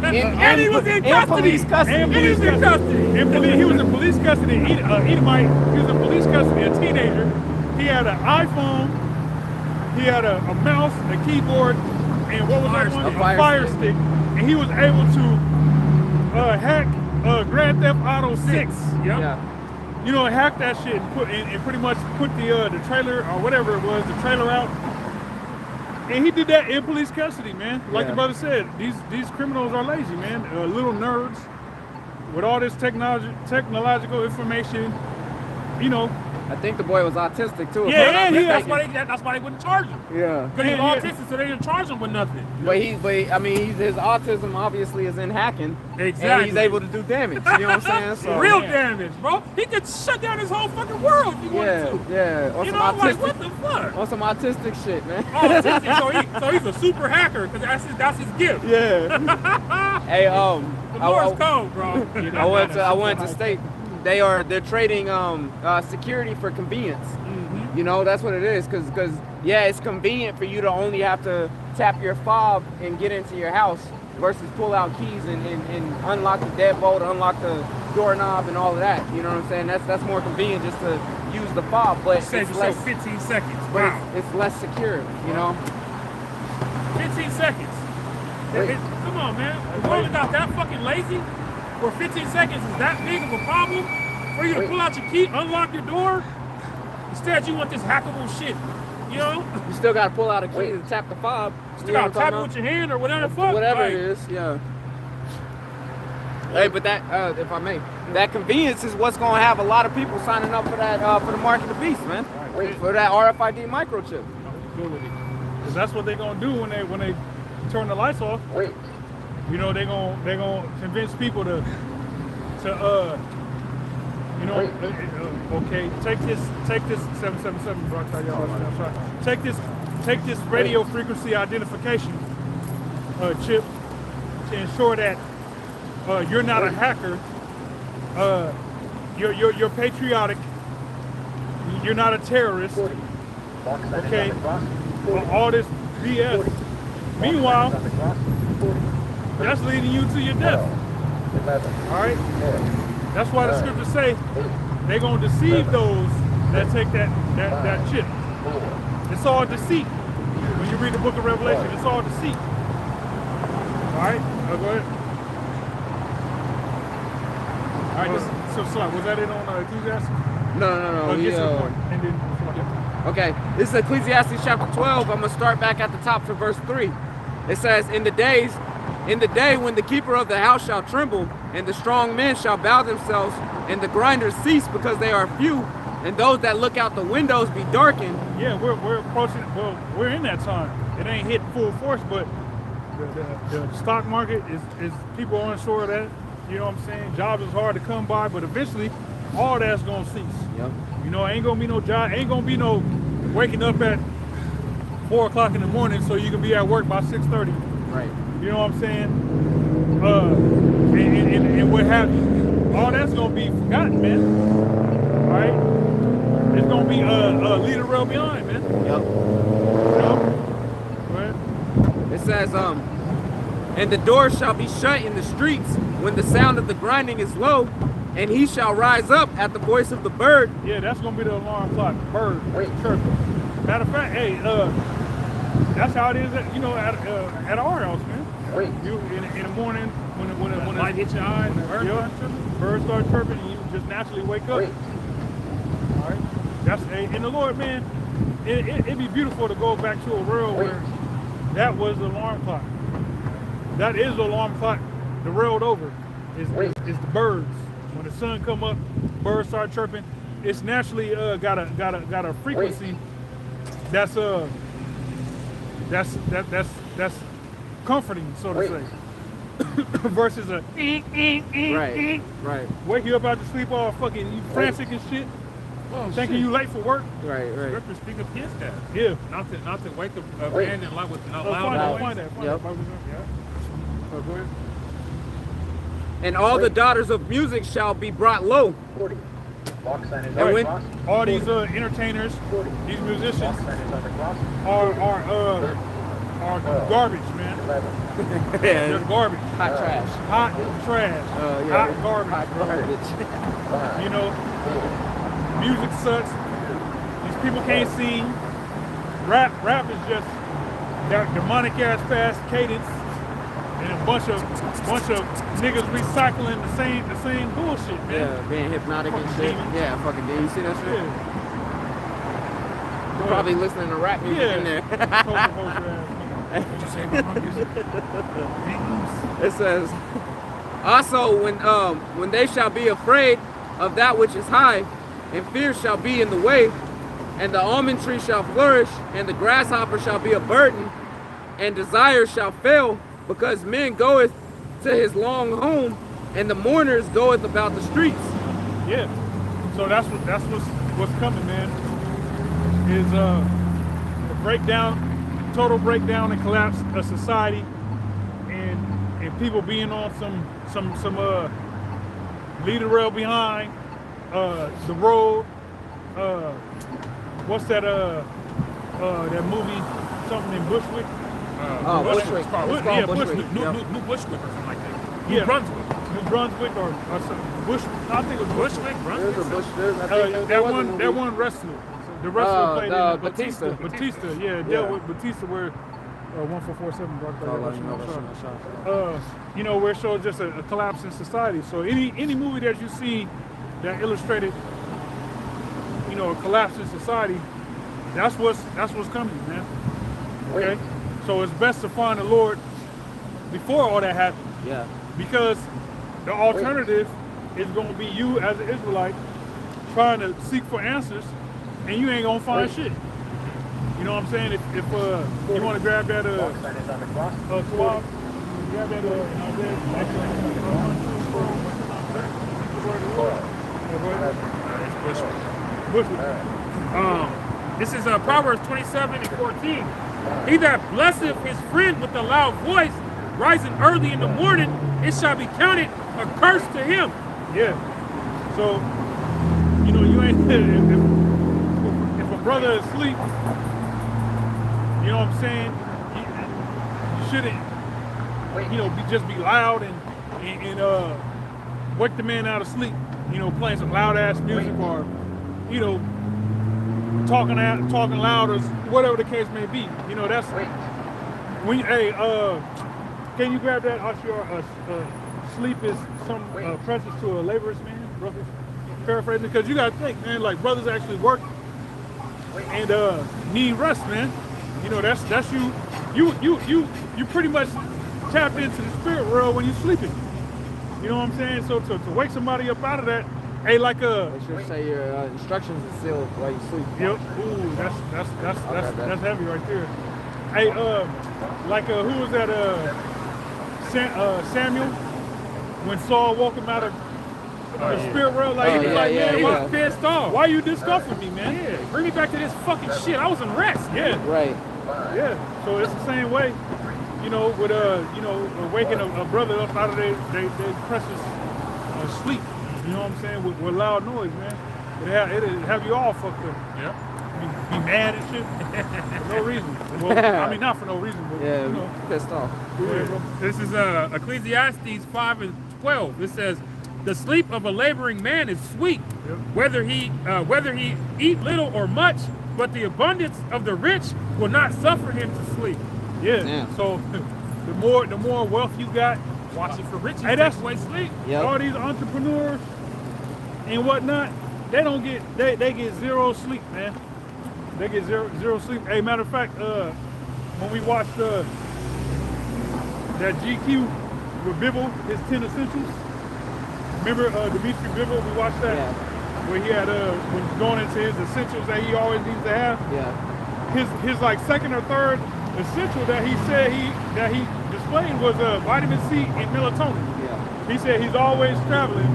and he was in custody. He was in police custody. Edomite, he was in police custody, a teenager. He had an iPhone, he had a mouse, a keyboard, and what was that one? A fire stick. And he was able to hack Grand Theft Auto 6. Yeah. You know, hack that shit and pretty much put the trailer or whatever it was, the trailer out. And he did that in police custody, man. Like the brother said, these criminals are lazy, man. Little nerds with all this technological information, you know. I think the boy was autistic too. That's why they wouldn't charge him. Yeah. Because he's autistic, so they didn't charge him with nothing. But his autism obviously is in hacking. Exactly. And he's able to do damage. You know what I'm saying? So, real damage, bro. He could shut down his whole fucking world if he wanted to. Yeah. You know, I'm like, what the fuck? On some autistic shit, man. Autistic, so he's a super hacker, because that's his gift. Yeah. Hey, the Morse code, bro. I wanted to state they're trading security for convenience. You know, that's what it is, because it's convenient for you to only have to tap your fob and get into your house versus pull out keys and unlock the deadbolt, unlock the doorknob and all of that. You know what I'm saying? That's more convenient just to use the fob, but it's less 15 seconds. but Wow. it's less secure, you know? 15 seconds. Come on, man. The world got that fucking lazy where 15 seconds is that big of a problem for you to pull out your key, unlock your door. Instead, you want this hackable shit, you know? You still got to pull out a key to tap the fob. You got to tap it with your hand or whatever the fuck. Whatever it is, yeah. Hey, but that, if I may, that convenience is what's going to have a lot of people signing up for that, for the mark of the beast, man. For that RFID microchip. Because that's what they're gonna do when they turn the lights off. You know, they're gonna convince people to okay, take this 777 broadcast, y'all. Take this radio frequency identification chip to ensure that you're not a hacker. You're patriotic. You're not a terrorist. Okay. All this BS. Meanwhile, that's leading you to your death. All right. That's why the scriptures say they're gonna deceive those that take that chip. It's all deceit. When you read the book of Revelation, it's all deceit. All right. Go ahead. All right. So was that it on Ecclesiastes? No. Okay, this is Ecclesiastes chapter 12. I'm going to start back at the top for verse 3. It says, In the day when the keeper of the house shall tremble, and the strong men shall bow themselves, and the grinders cease because they are few, and those that look out the windows be darkened. Yeah, we're approaching, well, we're in that time. It ain't hit full force, but the stock market is people aren't sure of that. You know what I'm saying? Jobs is hard to come by, but eventually all that's gonna cease. Yep. You know, ain't gonna be no job, ain't gonna be no waking up at 4 o'clock in the morning so you can be at work by 6:30. Right. You know what I'm saying? And what have you. All that's gonna be forgotten, man. All right? It's gonna be leave the rail behind, man. Yep. You know? Go ahead. It says, and the doors shall be shut in the streets when the sound of the grinding is low, and he shall rise up at the voice of the bird. Yeah, that's gonna be the alarm clock. Bird chirping. Matter of fact, hey, that's how it is at, at our house, man. You in the morning when the light hits your eye and the birds start chirping, and you just naturally wake up. All right. That's in the Lord, man. it'd be beautiful to go back to a world where that was the alarm clock. That is the alarm clock. The world over is the birds. When the sun come up, birds start chirping. It's naturally got a frequency that's comforting, so to say. Versus a Right. wake you up out to sleep all fucking you frantic and shit, thinking you late for work. Right. Scripture speak against that. Yeah. Not to wake a man in life with loud Find noise. that. Yep. Go ahead. And all the daughters of music shall be brought low. 40. Walk sign is And on when- the cross. All these entertainers, these Walk musicians sign is on the cross. are garbage, man. 11. They're garbage. Hot trash. Hot trash. Yeah. Hot garbage. Hot garbage. 5. You know, music sucks. These people can't sing. Rap is just that demonic ass fast cadence and a bunch of niggas recycling the same bullshit, man. Yeah, being hypnotic and Fucking shit. demons. Yeah, fucking dude. You see that shit? Yeah. Probably listening to rap music in there. It says, also when they shall be afraid of that which is high, and fear shall be in the way, and the almond tree shall flourish, and the grasshopper shall be a burden, and desire shall fail, because men goeth to his long home, and the mourners goeth about the streets. Yeah. So that's what's coming, man. Is the total breakdown and collapse of society, and people being on some lead the rail behind the road. What's that movie? Something in Bushwick. Bushwick. It's called Yeah, Bushwick. Bushwick. New Bushwick or something like that. Yeah. New Brunswick. New Brunswick or some Bush. I think it was Bushwick, There's a Brunswick. bush. There's, I think there that was a one movie. wrestler. The wrestler played in Batista. Batista, yeah, dealt with Batista where 1447 brought that you know, where it shows just a collapse in society. So any movie that you see that illustrated, you know, a collapse in society, that's what's coming, man. Okay? So it's best to find the Lord before all that happens. Yeah. Because the alternative is going to be you as an Israelite trying to seek for answers, and you ain't going to find shit. You know what I'm saying? If you want to grab that Walk sign is on the cross. swab, grab that This is Proverbs 27 and 14. He that blesseth his friend with a loud voice, rising early in the morning, it shall be counted a curse to him. Yeah. So, you know, you ain't if a brother is asleep, you know what I'm saying? You shouldn't, you know, just be loud and wake the man out of sleep. You know, playing some loud ass music or, you know, talking loud or whatever the case may be. You know, that's when you, can you grab that off your sleep is some precious to a laborer's man, roughly paraphrasing, because you gotta think, man, like brothers actually work and need rest, man. You know, that's you pretty much tapped into the spirit world when you're sleeping. You know what I'm saying? So to wake somebody up out of that, hey, like Make sure to say your instructions are sealed while you sleep. yep, ooh, that's heavy right there. Hey, like who was that? Samuel, when Saul woke him out of the spirit world, like he was like, man, He why, was pissed off. why you discomfort me, man? Yeah, bring me back to this fucking shit. I was in rest. Yeah, Right. yeah. So it's the same way, you know, with you know, waking a brother up out of their precious sleep. You know what I'm saying? With loud noise, man. It'll have you all fucked up. Yeah. Be mad and shit for no reason. Well, I mean, not for no reason, but Yeah, you know. pissed off. This is Ecclesiastes 5:12. It says, "The sleep of a laboring man is sweet, Yep. whether he eat little or much, but the abundance of the rich will not suffer him to sleep." Yeah. Yeah. So the more wealth you got, Watch it for riches. Hey, that's- takes away sleep. Yep. all these entrepreneurs and whatnot, they don't get they get zero sleep, man. They get zero sleep. Hey, matter of fact, when we watched that GQ with Bibble, his 10 Essentials. Remember Dimitri Bibble? We watched that where he had when he's going into his essentials that he always needs to have. Yeah. His like second or third essential that he said he displayed was vitamin C and melatonin. Yeah. He said he's always traveling,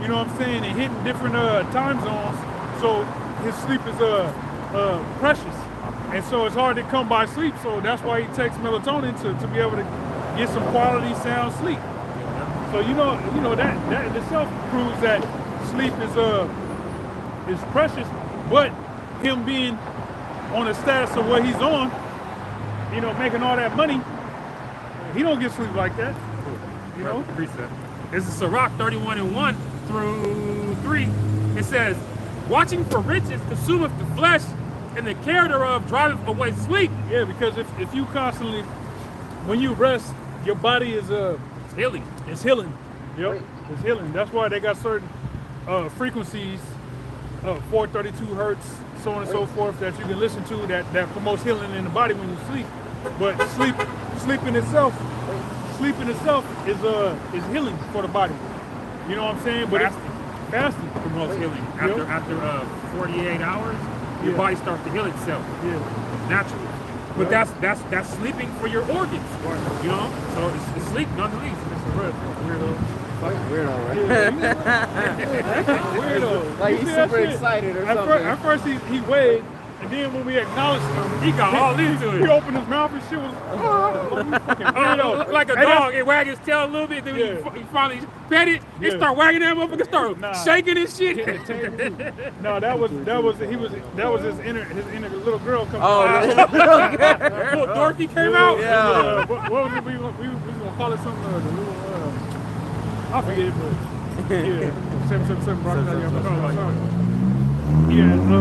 you know what I'm saying, and hitting different time zones, so his sleep is precious. And so it's hard to come by sleep, so that's why he takes melatonin to be able to get some quality sound sleep. So you know that in itself proves that sleep is precious, but him being on the status of what he's on, you know, making all that money, he don't get sleep like that. You know? Precept. This is Sirach 31:1 through 3. It says, watching for riches consumeth the flesh, and the care thereof driveth away sleep. Yeah, because if you constantly, when you rest, your body is Healing. it's healing. Yep, it's healing. That's why they got certain frequencies, 432 hertz, so on and so forth, that you can listen to that promotes healing in the body when you sleep. But sleep in itself is healing for the body. You know what I'm saying? But fasting Promotes healing. After 48 hours, your body starts to heal itself. Yeah. Naturally. But that's sleeping for your organs. You know? So it's sleep nonetheless. Weirdo. Weirdo, right? Weirdo. Like You he's see that super shit? excited or At something. first he waved, and then when we acknowledged him, He got all into he it. opened his mouth and shit was fucking weirdo. Like a Hey, dog, it wag his tail a little bit, then Yeah. he finally pet it, Yeah. and start wagging that motherfucker, start Nah. shaking his shit. No, that was his inner little girl coming Oh, out. Little Dorothy came out. Yeah. What was it? We was gonna call it something. The little I forget, but yeah, 777 Yeah. Go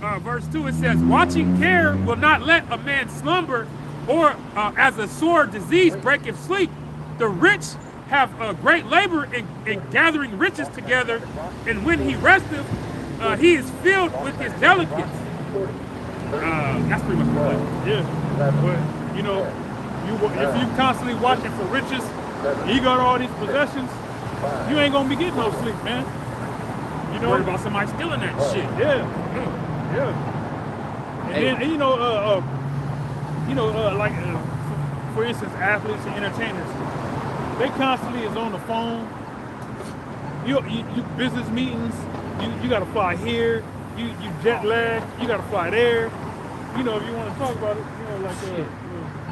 ahead. Verse 2, it says, watching care will not let a man slumber, or as a sore disease breaketh sleep. The rich have great labor in gathering riches together, and when he resteth, he is filled with his delicates. That's pretty much what it is. Yeah, but you know, if you constantly watching for riches, you got all these possessions, you ain't gonna be getting no sleep, man. You know, Worried about somebody stealing that shit. yeah. And then like for instance, athletes and entertainers, they constantly is on the phone. You business meetings, you gotta fly here. You jet lag, you gotta fly there. You know, if you want to talk about it, you know, like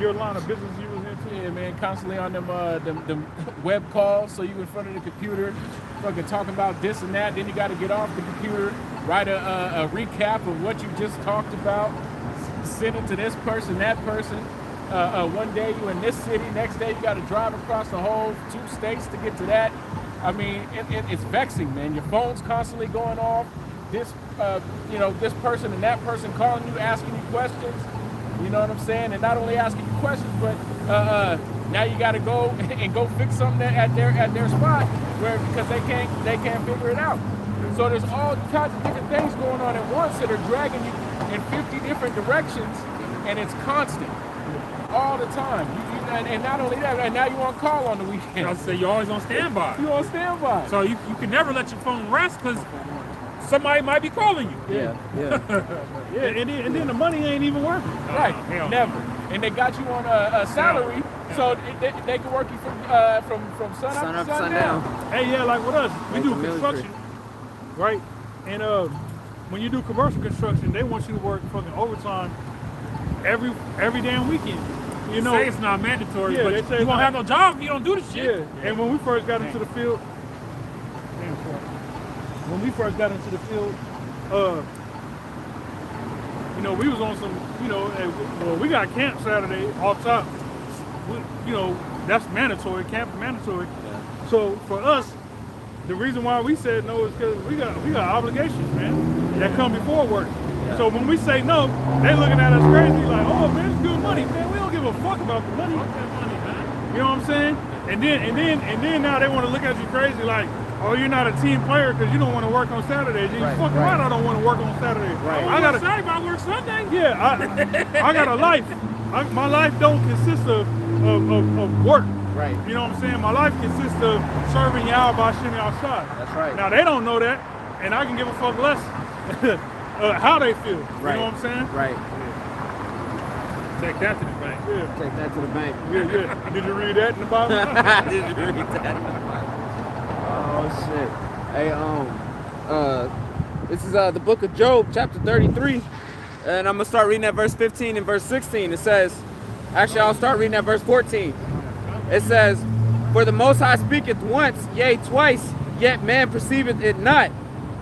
your line of business you was into. Yeah, man, constantly on them web calls, so you in front of the computer, fucking talking about this and that. Then you got to get off the computer, write a recap of what you just talked about, send it to this person, that person. One day you in this city, next day you got to drive across the whole 2 states to get to that. I mean, it's vexing, man. Your phone's constantly going off. This person and that person calling you, asking you questions. You know what I'm saying? And not only asking you questions, but now you got to go and go fix something at their spot because they can't figure it out. So there's all kinds of different things going on at once that are dragging you in 50 different directions, and it's constant all the time. And not only that, and now you on call on the weekend. I say you're always on standby. You on standby. So you can never let your phone rest because somebody might be calling you. Yeah. Yeah, and then the money ain't even working. Right, hell. never. And they got you on a salary, so they can work you from sun up to sundown. Hey, yeah, like with us, we Like do the military. construction, right? And when you do commercial construction, they want you to work fucking overtime every damn weekend. You know, Say it's not mandatory, Yeah, but they say you won't not- have no job if you don't do the shit. yeah. And when we first got into the field, you know, we was on some, you know, we got camp Saturday off top. You know, that's mandatory, camp is mandatory. So for us, the reason why we said no is because we got obligations, man, that come before work. So when we say no, they looking at us crazy like, oh man, it's good money, man. We don't give a fuck about the money. You know what I'm saying? And then now they want to look at you crazy like, oh, you're not a team player because you don't want to work on Saturdays. You Right, fuck right. right, I don't want to work on Saturdays. Right. I got Saturday, but I work Sunday. yeah, I got a life. My life don't consist of work. Right. You know what I'm saying? My life consists of serving y'all by shimmy outside. That's right. Now they don't know that, and I can give a fuck less how they feel. Right. You know what I'm saying? Right. Take that to the bank. Yeah. Take that to the bank. Yeah. Did you read that in the Bible? Did you read that? Oh shit. Hey, this is the book of Job, chapter 33, and I'm gonna start reading at verse 15 and verse 16. It says, actually, I'll start reading at verse 14. It says, "For the Most High speaketh once, yea, twice, yet man perceiveth it not.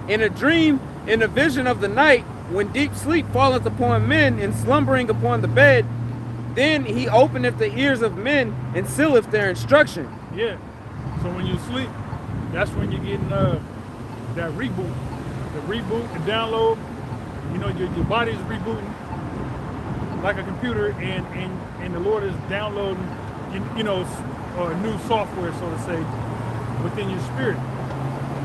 In a dream, in a vision of the night, when deep sleep falleth upon men, and slumbering upon the bed, then he openeth the ears of men, and sealeth their instruction." Yeah. So when you sleep, that's when you're getting that reboot. The reboot, the download. You know, your body's rebooting like a computer, and the Lord is downloading, you know, new software, so to say, within your spirit.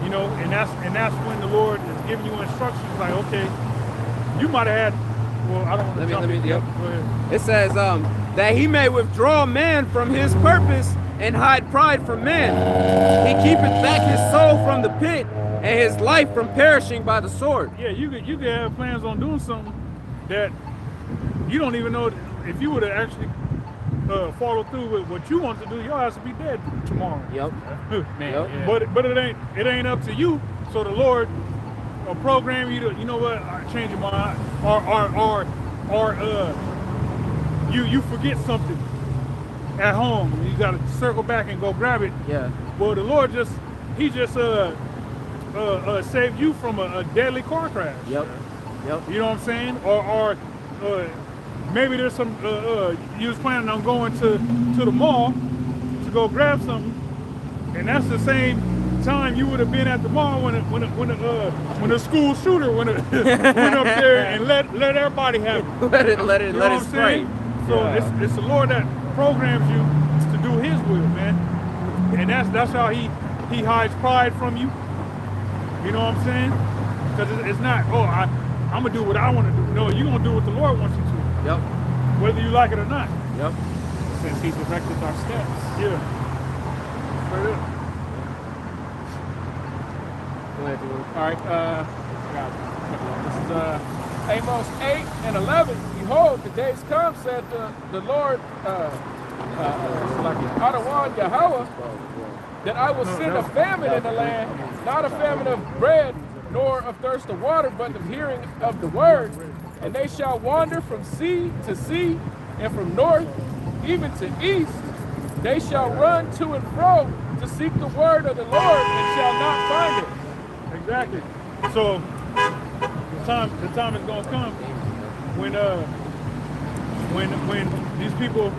You know, and that's when the Lord is giving you instructions like, okay, you might have had, well, I don't want to jump in. yep. Go ahead. It says, that he may withdraw man from his purpose and hide pride from man. He keepeth back his soul from the pit, and his life from perishing by the sword. Yeah, you could have plans on doing something that you don't even know if you would have actually followed through with what you want to do. Your ass would be dead tomorrow. Yep. Man, Yep. yeah. But it ain't up to you. So the Lord will program you to, you know what, change your mind, or you forget something at home. You got to circle back and go grab it. Yeah. Well, the Lord just saved you from a deadly car crash. Yep. Yep. You know what I'm saying? Or maybe there's some you was planning on going to the mall to go grab something, and that's the same time you would have been at the mall when the school shooter went up there and let everybody have it. let You it know what I'm spray. saying? So it's the Lord that programs you to do His will, man, and that's how He hides pride from you. You know what I'm saying? Because it's not, I'm gonna do what I want to do. No, you're gonna do what the Lord wants you to, Yep. whether you like it or not. Yep. Since he directed our steps. Yeah. Straight up. Go ahead, Drew. All right, this is Amos 8 and 11. Behold, the days come, said the Lord, Adawan Yahweh, that I will send a famine in the land, not a famine of bread, nor of thirst of water, but of hearing of the word. And they shall wander from sea to sea, and from north even to east. They shall run to and fro to seek the word of the Lord, and shall not find it. Exactly. So the time is gonna come when these people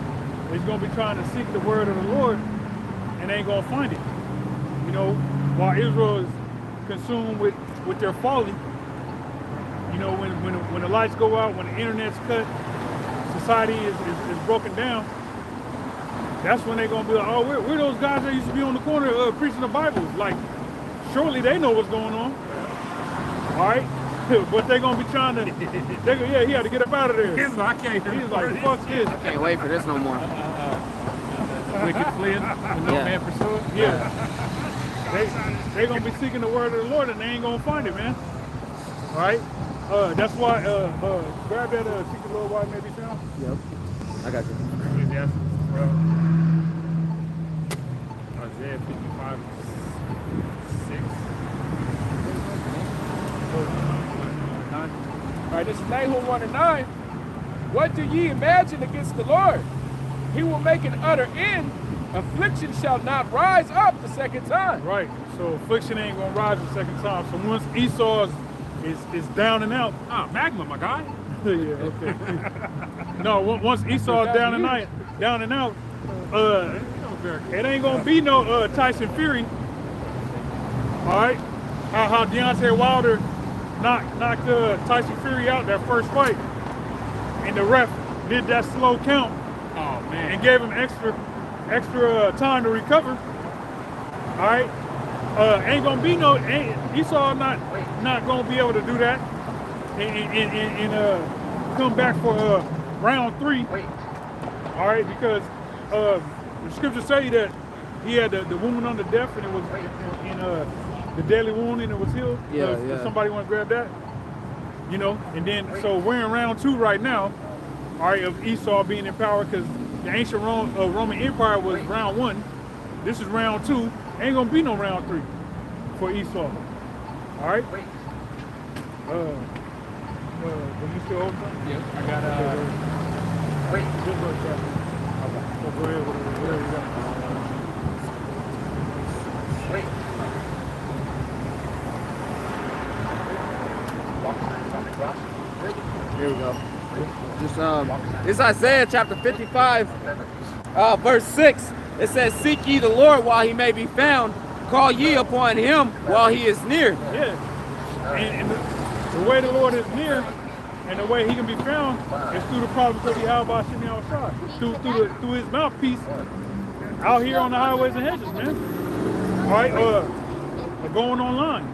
is gonna be trying to seek the word of the Lord and they ain't gonna find it. You know, while Israel is consumed with their folly. You know, when the lights go out, when the internet's cut, society is broken down. That's when they're gonna be like, oh, we're those guys that used to be on the corner preaching the Bible. Like, surely they know what's going on. All right? But they're going to be trying to, he had to get up out of there. He's like, I can't. He's like, fuck this. Can't wait for this no more. Wicked fleeing, and no Yeah. man pursue it. Yeah. They're going to be seeking the word of the Lord and they ain't going to find it, man. All right? That's why, grab that, seek the Lord while it may be found. Yep. I got you. Ecclesiastes 12. Isaiah 55, 6. All right, this is Nahum 1 and 9. What do ye imagine against the Lord? He will make an utter end. Affliction shall not rise up the second time. Right. So affliction ain't going to rise the second time. So once Esau is down and out. Ah, Magma, my guy. Yeah, okay. No, once Esau's down and out, it ain't gonna be no Tyson Fury. All right, how Deontay Wilder knocked Tyson Fury out that first fight, and the ref did that slow count Oh man. and gave him extra extra time to recover. All right, ain't gonna be no Esau not gonna be able to do that and come back for round 3. All right, because the scriptures say that he had the wound under death, and it was in the deadly wound, and it was healed. Yeah, If somebody want to grab that, you know. And then so we're in round 2 right now. All right, of Esau being in power, because the ancient Roman Empire was round 1. This is round 2. Ain't gonna be no round 3 for Esau. All right. When you still open? Yes, I got Just go ahead. Okay. Go ahead. Whatever you got. Here we go. This Isaiah chapter 55, verse 6. It says, "Seek ye the Lord while he may be found. Call ye upon him while he is near." Yeah. And the way the Lord is near, and the way he can be found, is through the prophets of Yahweh Shemi outside, through his mouthpiece out here on the highways and hedges, man. All right, going online,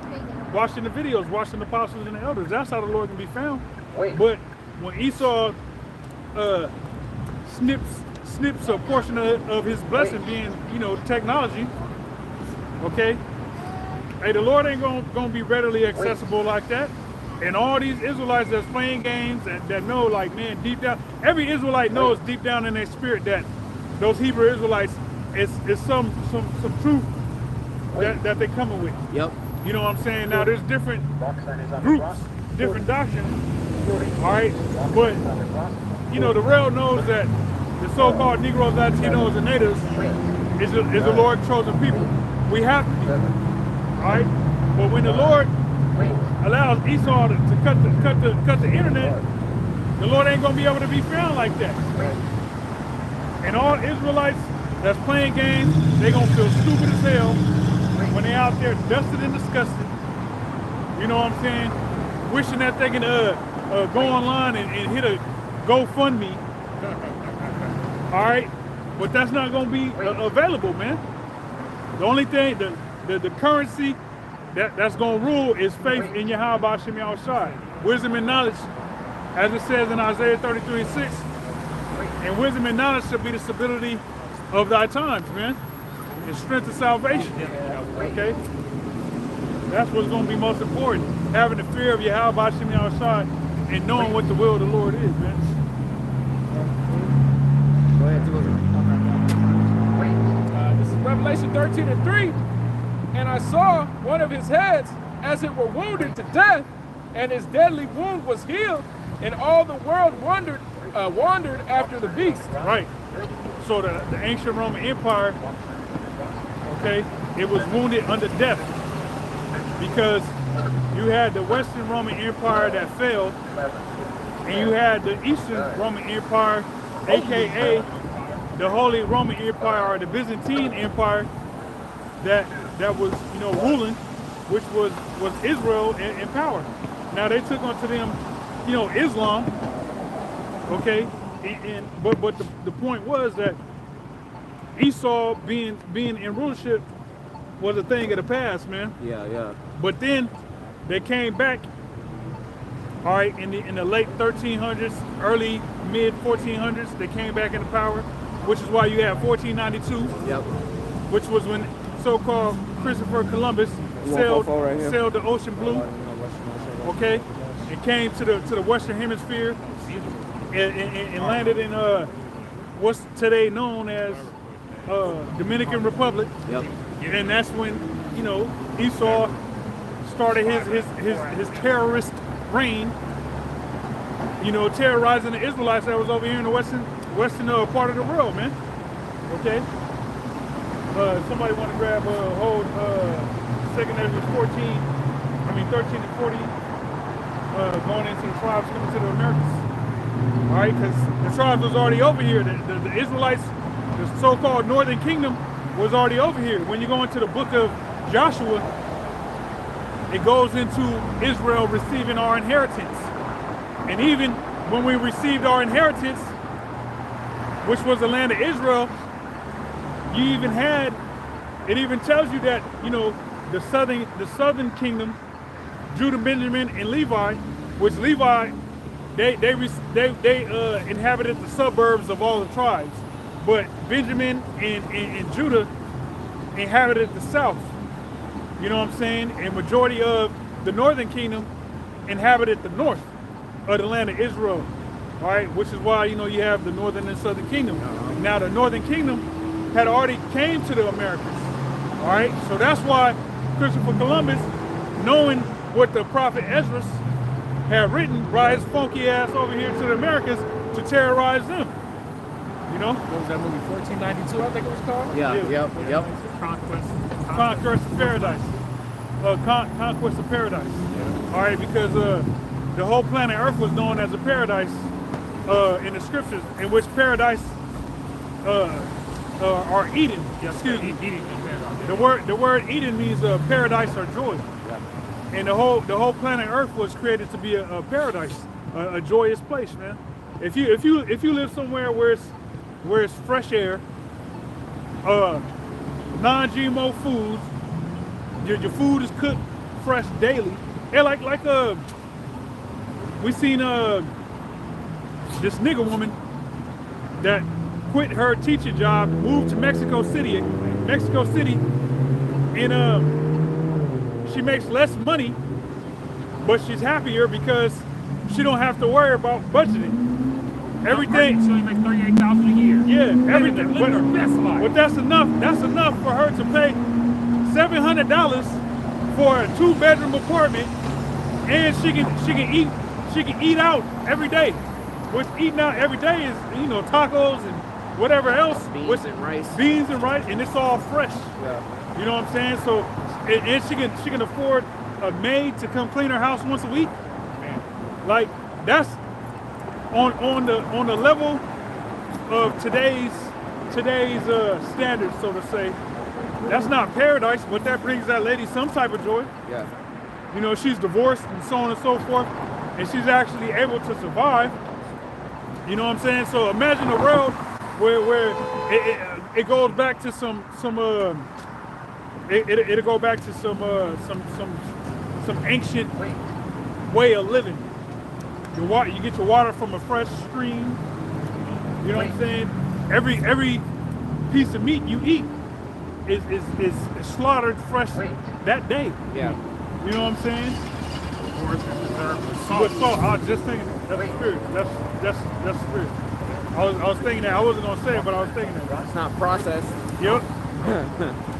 watching the videos, watching the apostles and the elders. That's how the Lord can be found. But when Esau snips a portion of his blessing, being, you know, technology, okay, hey, the Lord ain't gonna be readily accessible like that. And all these Israelites that's playing games that know, like, man, deep down, every Israelite knows deep down in their spirit that those Hebrew Israelites is some truth that they're coming with. Yep. You know what I'm saying? Now there's different groups, different doctrines, all right? But, you know, the rail knows that the so-called Negroes, Latinos, and natives is the Lord's chosen people. We have to be, all right? But when the Lord allows Esau to cut the internet, the Lord ain't gonna be able to be found like that. And all Israelites that's playing games, they gonna feel stupid as hell when they out there dusted and disgusted. You know what I'm saying? Wishing that they can go online and hit a GoFundMe. All right, but that's not gonna be available, man. The only thing, the currency that's gonna rule is faith in Yahweh Shemi outside. Wisdom and knowledge, as it says in Isaiah 33:6. And wisdom and knowledge should be the stability of thy times, man. And strength of salvation. Okay? That's what's gonna be most important. Having the fear of Yahweh Shemi outside and knowing what the will of the Lord is, man. Go ahead, do it. This is Revelation 13:3. And I saw one of his heads as it were wounded to death, and his deadly wound was healed, and all the world wandered after the beast. Right. So the ancient Roman Empire, okay, it was wounded unto death because you had the Western Roman Empire that fell, and you had the Eastern Roman Empire, aka the Holy Roman Empire or the Byzantine Empire that was, you know, ruling, which was Israel in power. Now they took onto them, you know, Islam, okay, but the point was that Esau being in rulership was a thing of the past, man. Yeah. But then they came back, all right, in the late 1300s, early mid 1400s. They came back into power, which is why you have 1492, Yep. which was when so-called Christopher Columbus sailed the ocean blue, okay, and came to the Western Hemisphere and landed in what's today known as Dominican Republic. Yep. And that's when, you know, Esau started his terrorist reign, you know, terrorizing the Israelites that was over here in the western part of the world, man. Okay. Somebody want to grab hold 2nd Ezra 13 and 40, going into the tribes coming to the Americas. All right, because the tribes was already over here. The Israelites, the so-called Northern Kingdom, was already over here. When you go into the book of Joshua, it goes into Israel receiving our inheritance. And even when we received our inheritance, which was the land of Israel, you even had, it even tells you that, you know, the southern kingdom, Judah, Benjamin, and Levi, which Levi, they inhabited the suburbs of all the tribes, but Benjamin and Judah inhabited the south. You know what I'm saying? And majority of the northern kingdom inhabited the north of the land of Israel. All right, which is why, you know, you have the northern and southern kingdom. Now the northern kingdom had already came to the Americas. All right, so that's why Christopher Columbus, knowing what the prophet Ezra had written, brought his funky ass over here to the Americas to terrorize them. You know? What was that movie, 1492, I think it was called? Yeah, Yeah. yep. Conquest of Paradise. Conquest of Paradise. All right, because the whole planet Earth was known as a paradise in the scriptures, in which paradise or Eden. Excuse me. The word Eden means paradise or joy. And the whole planet Earth was created to be a paradise, a joyous place, man. If you live somewhere where it's fresh air, non-GMO foods, your food is cooked fresh daily. And like we seen this nigger woman that quit her teaching job, moved to Mexico City, and she makes less money, but she's happier because she don't have to worry about budgeting. Everything. So you make $38,000 a year. Yeah, everything. Living her best life. But that's enough. That's enough for her to pay $700 for a 2-bedroom apartment, and she can eat out every day. Which eating out every day is, you know, tacos and whatever else. Beans and rice. Beans and rice, and it's all fresh. Yeah. You know what I'm saying? So, and she can afford a maid to come clean her house once a week. Man. Like that's on the level of today's standards, so to say. That's not paradise, but that brings that lady some type of joy. Yeah. You know, she's divorced and so on and so forth, and she's actually able to survive. You know what I'm saying? So imagine a world where it goes back to it'll go back to some ancient way of living. You get your water from a fresh stream. You know what I'm saying? Every piece of meat you eat is slaughtered fresh that day. Yeah. You know what I'm saying? Of course, it's preserved with salt. With salt. I was just thinking that's the spirit. That's the spirit. I was thinking that. I wasn't gonna say it, but I was thinking that. It's not processed. Yep.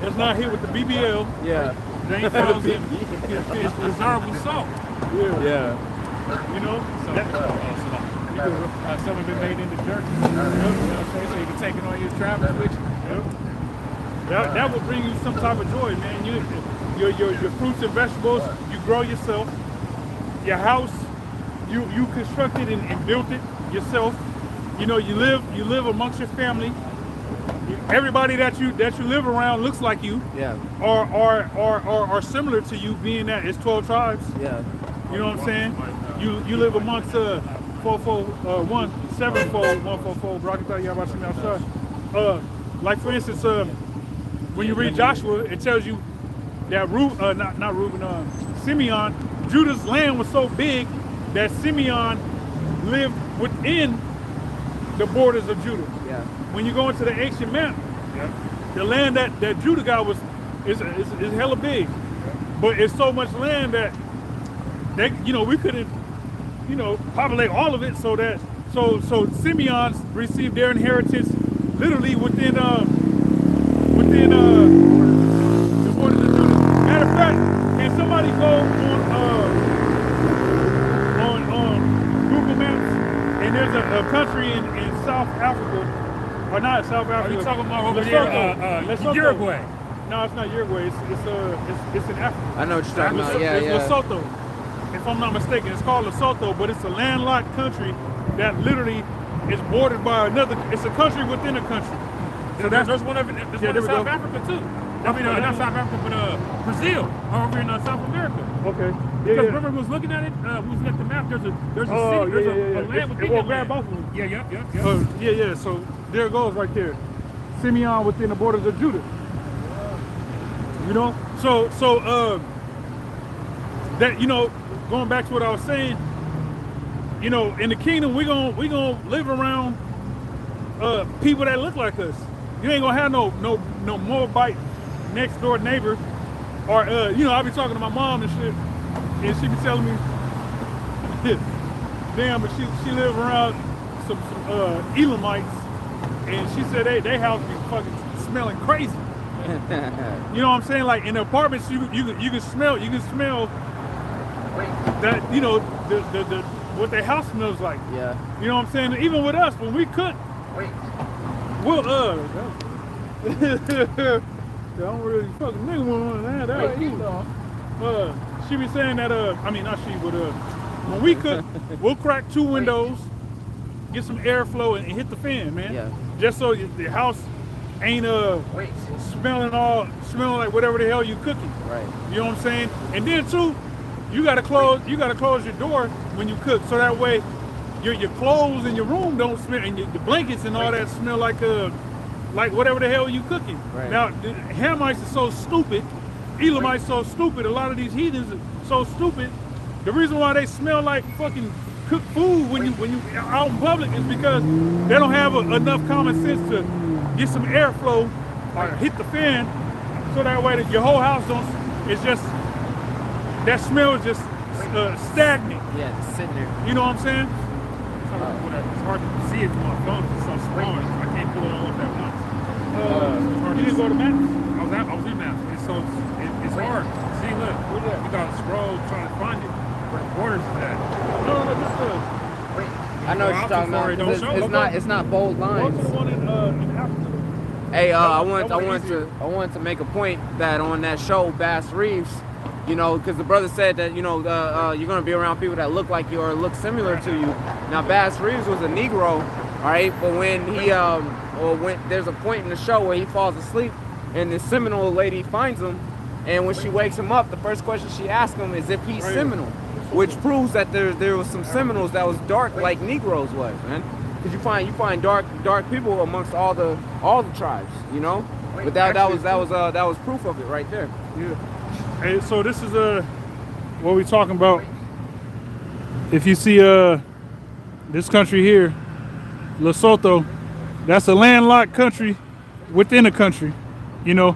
It's not hit with the BBL. Yeah. They ain't thousand. It's preserved with salt. Yeah. You know? Some of it made into jerky. You know what I'm saying? So you can take it on your travels with you. Yep. That will bring you some type of joy, man. Your fruits and vegetables, you grow yourself. Your house, you constructed and built it yourself. You know, you live amongst your family. Everybody that you live around looks like you. Yeah. Are similar to you, being that it's 12 tribes. Yeah. You know what I'm saying? You live amongst 4-4-1, 7-4, 1-4-4. Brakatah Yabashim outside. Like for instance, when you read Joshua, it tells you that Simeon, Judah's land was so big that Simeon lived within the borders of Judah. Yeah. When you go into the ancient map, the land that Judah got is hella big, but it's so much land that we couldn't populate all of it. So Simeon received their inheritance literally within the borders of Judah. Matter of fact, can somebody go on Google Maps, and there's a country in South Africa, or not South Africa? Are you talking about over Lesotho. there, Uruguay? No, it's not Uruguay. It's in Africa. I know what you're talking about. Yeah, It's yeah. Lesotho, if I'm not mistaken. It's called Lesotho, but it's a landlocked country that literally is bordered by another. It's a country within a country. So there's one of it. There's one in we South go. Africa too. I mean, not South Africa, but Brazil, over in South America. Okay. Because remember, we was looking at it. We was looking at the map. There's a city. There's a land within It will that grab land. both of them. Yeah. Yeah. So there it goes right there. Simeon within the borders of Judah. You know, so that, you know, going back to what I was saying, you know, in the kingdom we gonna live around people that look like us. You ain't gonna have no Moabite next door neighbor, or you know, I be talking to my mom and shit, and she be telling me, damn, but she live around some Elamites, and she said they house be fucking smelling crazy. You know what I'm saying? Like in the apartments, you can smell that, you know, the what their house smells like. Yeah. You know what I'm saying? Even with us, when we cook, we'll I don't really fucking nigga want that. You know. She be saying that I mean not she, but when we cook, we'll crack 2 windows, get some airflow and hit the fan, man. Yeah. Just so the house ain't smelling like whatever the hell you cooking. Right. You know what I'm saying? And then too, you gotta close your door when you cook, so that way your clothes in your room don't smell, and the blankets and all that smell like whatever the hell you cooking. Right. Now the Hamites are so stupid, Elamites so stupid, a lot of these heathens are so stupid. The reason why they smell like fucking cooked food when you out in public is because they don't have enough common sense to get some airflow or hit the fan, so that way that your whole house it's just, that smell is just stagnant. Yeah, just sitting there. You know what I'm saying? It's hard to see it from my phone. It's so small. I can't pull it all up at once. You didn't go to Maps? I was in math. It's hard. See, look, we gotta scroll trying to find it. Where the borders is at. No, just I know what you're talking about. It's not bold lines. what's the one in Africa? Hey, I wanted to make a point that on that show, Bass Reeves, you know, because the brother said that, you know, you're going to be around people that look like you or look similar to you. Now, Bass Reeves was a Negro, all right, but when there's a point in the show where he falls asleep and the Seminole lady finds him, and when she wakes him up, the first question she asks him is if he's Seminole, which proves that there was some Seminoles that was dark like Negroes was, man. Because you find dark people amongst all the tribes, you know. But that was proof of it right there. Yeah. Hey, so this is what we talking about. If you see this country here, Lesotho, that's a landlocked country within a country, you know.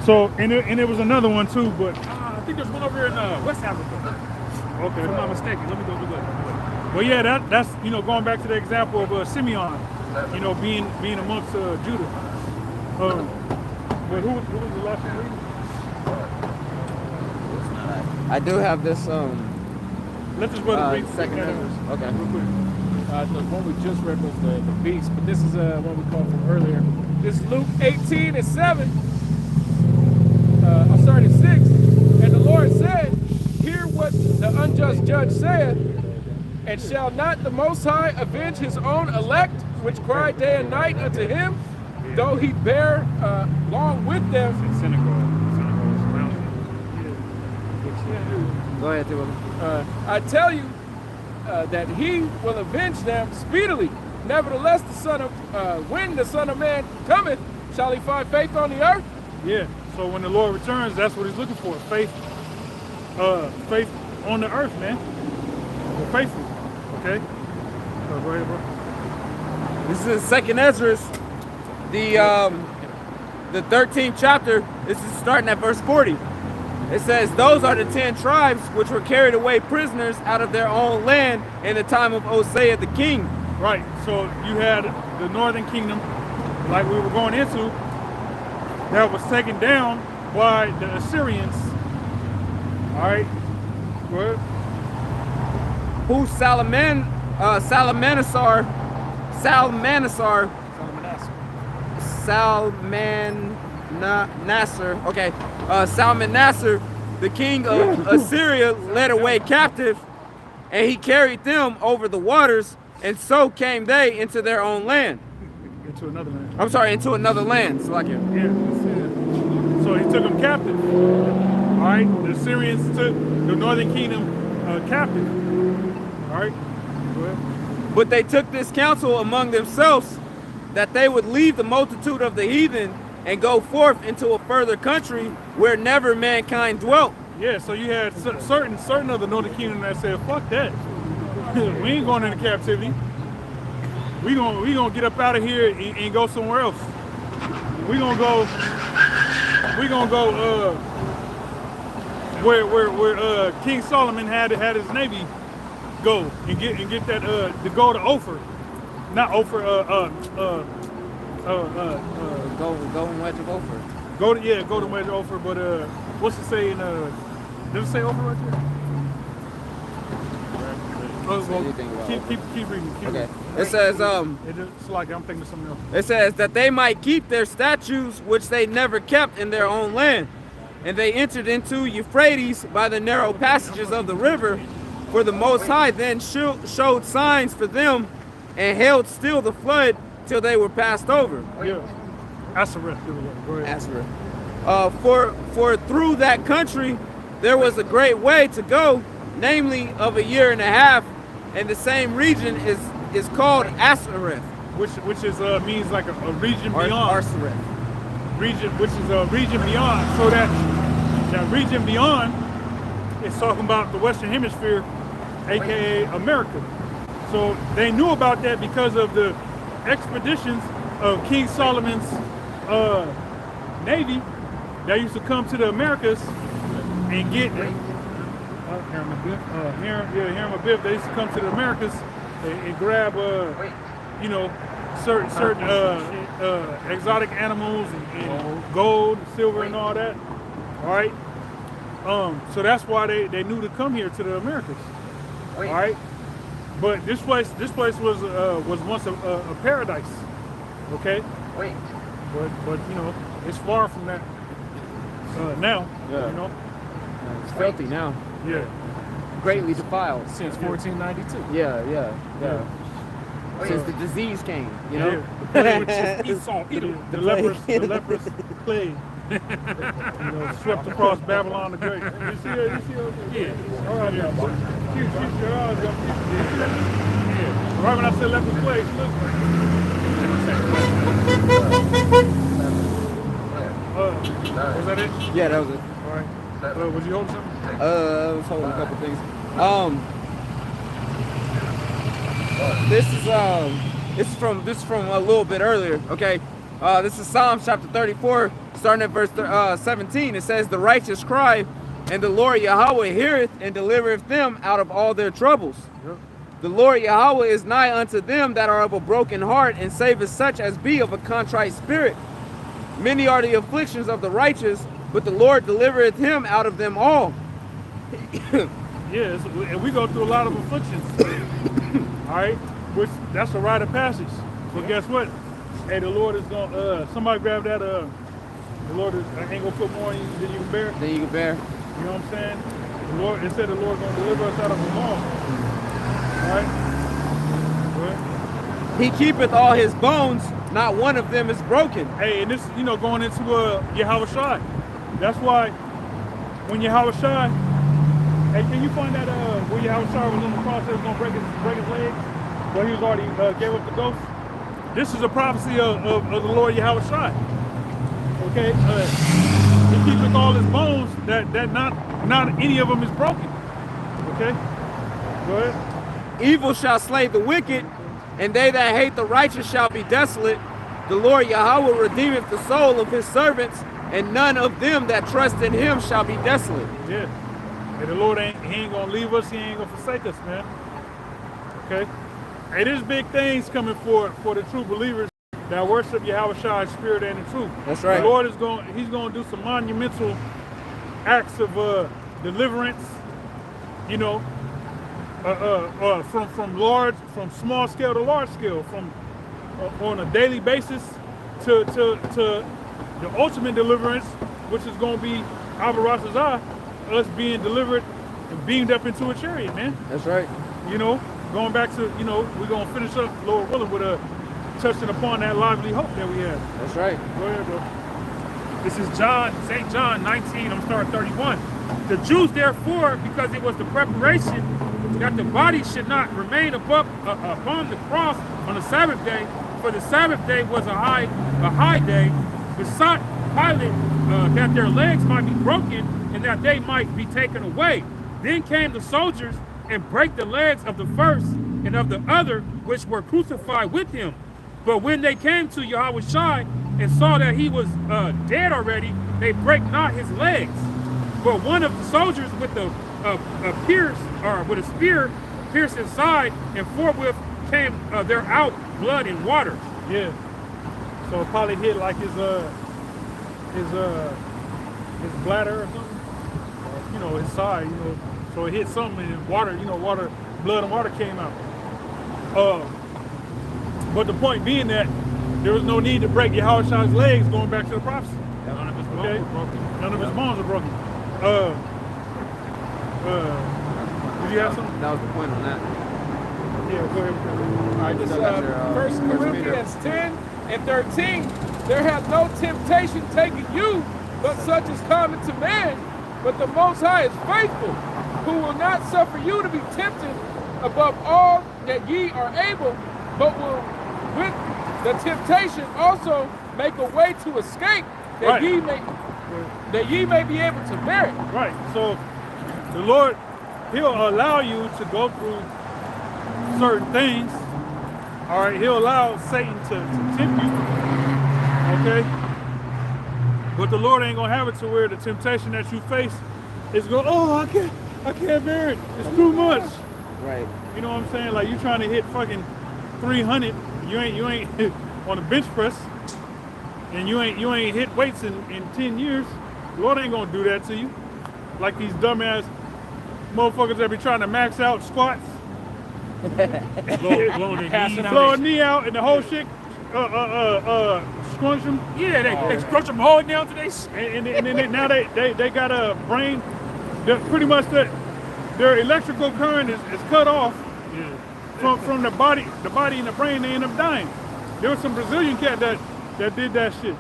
So and there was another one too, but I think there's one over here in West Africa. okay. If I'm not mistaken. Let me go look. Well, yeah, that's, you know, going back to the example of Simeon, you know, being amongst Judah. But who was the last one reading? I do have this Let this brother read second Ezra. Okay. real quick. The one we just read was the beast, but this is one we called from earlier. This is Luke 18:7. I'll start at 6. And the Lord said, hear what the unjust judge saith, and shall not the Most High avenge his own elect, which cry day and night unto him, though he bear long with them? Senegal is mountain. Go ahead, Timothy. I tell you that he will avenge them speedily. Nevertheless, when the Son of Man cometh, shall he find faith on the earth? Yeah. So when the Lord returns, that's what he's looking for. Faith on the earth, man. We're faithful. Okay? So go ahead, bro. This is second Ezra, the 13th chapter. This is starting at verse 40. It says, those are the 10 tribes which were carried away prisoners out of their own land in the time of Hosea the king. Right. So you had the northern kingdom, like we were going into, that was taken down by the Assyrians. All right. Go ahead. Who Salmanassar, Salmanassar, the king of Assyria, led away captive, and he carried them over the waters, and so came they into their own land. Into another land. I'm sorry, into another land. So like it. Yeah. So he took them captive. All right. The Assyrians took the northern kingdom captive. All right. Go ahead. But they took this counsel among themselves, that they would leave the multitude of the heathen and go forth into a further country where never mankind dwelt. Yeah, so you had certain of the northern kingdom that said, "Fuck that, we ain't going into captivity. We gonna get up out of here and go somewhere else. We gonna go where King Solomon had his navy go and get that to go to Ophir, not Ophir. Golden wedge of Ophir. Go to Wedge Ophir. But what's it say in does it say Ophir right there? Keep reading. Okay. It says It's like I'm thinking of something else. It says that they might keep their statutes which they never kept in their own land. And they entered into Euphrates by the narrow passages of the river, for the Most High then showed signs for them and held still the flood till they were passed over. Yeah. Asareth. Go ahead. Asareth. For through that country there was a great way to go, namely of a year and a half, and the same region is called Asareth, Which is means like a region or beyond. Arsareth. Region, which is a region beyond. So that region beyond is talking about the Western Hemisphere, aka America. So they knew about that because of the expeditions of King Solomon's navy that used to come to the Americas and get Hiram Abiff. They used to come to the Americas and grab certain exotic animals and gold, silver, and all that. All right. So that's why they knew to come here to the Americas. All right. But this place was once a paradise. Okay. But it's far from that now. Yeah. It's filthy now. Yeah. Greatly defiled. Since 1492. Yeah. Since the disease came, Yeah. The leprous plague. Swept across Babylon the Great. You see her? Yeah. All right, yeah. Cute. Your eyes up. Yeah. Right when I said leprous plague, she looked like was that it? Yeah, that was it. All right. Was you holding something? I was holding a couple things. This is from a little bit earlier. Okay, this is Psalms chapter 34, starting at verse 17. It says, "The righteous cry, and the Lord Yahweh heareth and delivereth them out of all their troubles. Yep. The Lord Yahweh is nigh unto them that are of a broken heart, and saveth such as be of a contrite spirit. Many are the afflictions of the righteous, but the Lord delivereth him out of them all." Yeah, and we go through a lot of afflictions. All right, which that's a rite of passage. But guess what? Hey, the Lord is gonna. Somebody grab that. The Lord ain't gonna put more on you than you can bear. Then you can bear. You know what I'm saying? The Lord. It said the Lord gonna deliver us out of them all. All right. Go ahead. He keepeth all his bones; not one of them is broken. Hey, and this, going into Yahweh Shai. That's why when Yahweh Shai, hey, can you find that when Yahweh Shai was on the cross, he was gonna break his legs, but he was already gave up the ghost. This is a prophecy of the Lord Yahweh Shai. Okay, he keepeth all his bones that not any of them is broken. Okay, go ahead. Evil shall slay the wicked, and they that hate the righteous shall be desolate. The Lord Yahweh redeemeth the soul of his servants, and none of them that trust in him shall be desolate. Yeah. And the Lord he ain't gonna leave us, he ain't gonna forsake us, man. Okay? Hey, there's big things coming for the true believers that worship Yahweh Shai in spirit and in truth. That's right. The Lord is he's gonna do some monumental acts of deliverance, from small scale to large scale, from on a daily basis to the ultimate deliverance, which is going to be Abarazazah, us being delivered and beamed up into a chariot, man. That's right. Going back to, we're going to finish up, Lord willing, with touching upon that lively hope that we have. That's right. Go ahead, bro. This is St. John 19, I'm starting 31. The Jews therefore, because it was the preparation that the body should not remain upon the cross on the Sabbath day, for the Sabbath day was a high day, besought Pilate that their legs might be broken and that they might be taken away. Then came the soldiers and brake the legs of the first and of the other which were crucified with him. But when they came to Yahushua and saw that he was dead already, they brake not his legs. But one of the soldiers with a spear pierced his side, and forthwith came there out blood and water. Yeah. So it probably hit like his bladder or something, or, you know, his side. You know, so it hit something and water. You know, blood and water came out. But the point being that there was no need to break Yahushua's legs, going back to the prophecy. None of his bones were broken. None of his bones are broken. Did you have something? That was the point on that. Yeah, go ahead. All right, This, still got your, 1 Corinthians 10 and 13, there hath no temptation taken you, but such is common to man. But the Most High is faithful, who will not suffer you to be tempted above all that ye are able, but will with the temptation also make a way to escape, that Right. ye may be able to bear it. Right. So the Lord, He'll allow you to go through certain things. All right. He'll allow Satan to tempt you. Okay. But the Lord ain't gonna have it to where the temptation that you face is going, oh, I can't bear it. It's too much. right. You know what I'm saying? Like you trying to hit fucking 300. You ain't on a bench press, and you ain't hit weights in 10 years. The Lord ain't gonna do that to you. Like these dumbass motherfuckers that be trying to max out squats, Blowing their knees out. blow a knee out, and the whole shit scrunch them. Yeah, they scrunch them hard down to their And then now they got a brain. Pretty much their electrical current is cut off. Yeah. From the body and the brain, they end up dying. There was some Brazilian cat that did that shit.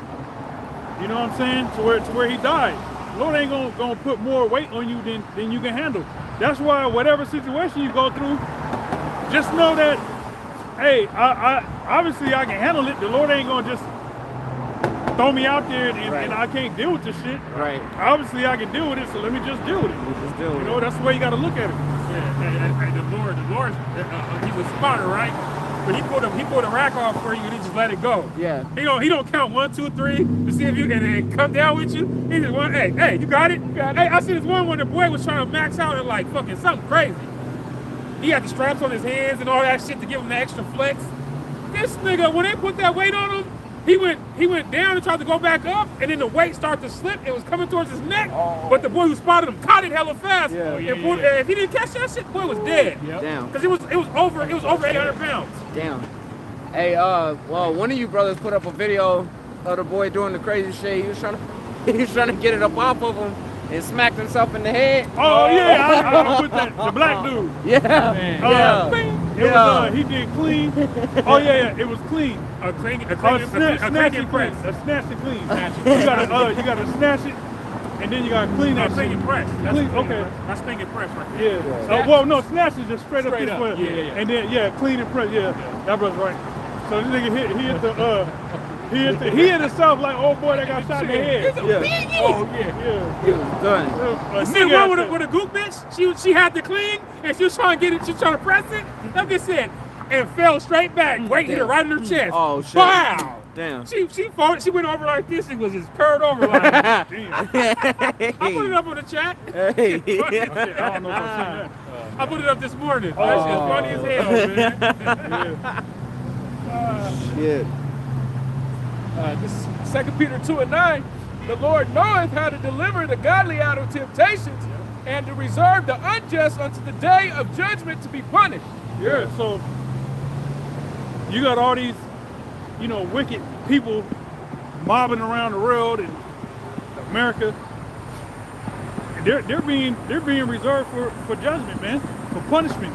You know what I'm saying? To where he died. Lord ain't gonna put more weight on you than you can handle. That's why whatever situation you go through, just know that, hey, I obviously I can handle it. The Lord ain't gonna just throw me out there and I can't deal with this shit. Right. Obviously I can deal with it, so let me just deal with it. Just deal You with know, it. that's the way you gotta look at it. Yeah, and the Lord, he's a spotter, right? But he pulled a rack off for you and he just let it go. Yeah. He don't count 1, 2, 3 to see if you can come down with you. He just went, hey, you got it? Hey, I see this one when the boy was trying to max out and like fucking something crazy. He had the straps on his hands and all that shit to give him the extra flex. This nigga, when they put that weight on him, he went down and tried to go back up, and then the weight started to slip. It was coming towards his neck, but the boy who spotted him caught it hella fast. Yeah. If he didn't catch that shit, the boy was dead. Damn. Because it was over 800 pounds. Damn. Hey, well, one of you brothers put up a video of the boy doing the crazy shit. He was trying to get it up off of him and smacked himself in the head. Oh yeah, I put that, the black dude. Yeah. It was he did clean. Oh yeah, it was clean. A clean Snatch and and press. clean. A snatch and clean. You gotta snatch it, and then you gotta clean that Clean shit. and press. Clean, okay. That's clean and press right there. Yeah. Well, no, snatch is just straight up Straight this up. way. Yeah. And then clean and press. Yeah, that was right. So this nigga he hit himself like old boy that got shot in the head. Oh yeah. Yeah. He was done. A See the nigga one at with a goop bitch? She had to clean and she was trying to get it, she was trying to press it. That bitch said, and fell straight back. Weight hit her right in her chest. Oh, shit. Wow. Damn. She fought, she went over like this and was just curled over like damn. I put it up on the chat. Hey. I don't know if I've seen that. I put it up this morning. That shit's funny as hell, man. Shit. This 2 Peter 2:9, the Lord knoweth how to deliver the godly out of temptations and to reserve the unjust unto the day of judgment to be punished. Yeah, so you got all these, wicked people mobbing around the world in America. And they're being reserved for judgment, man, for punishment.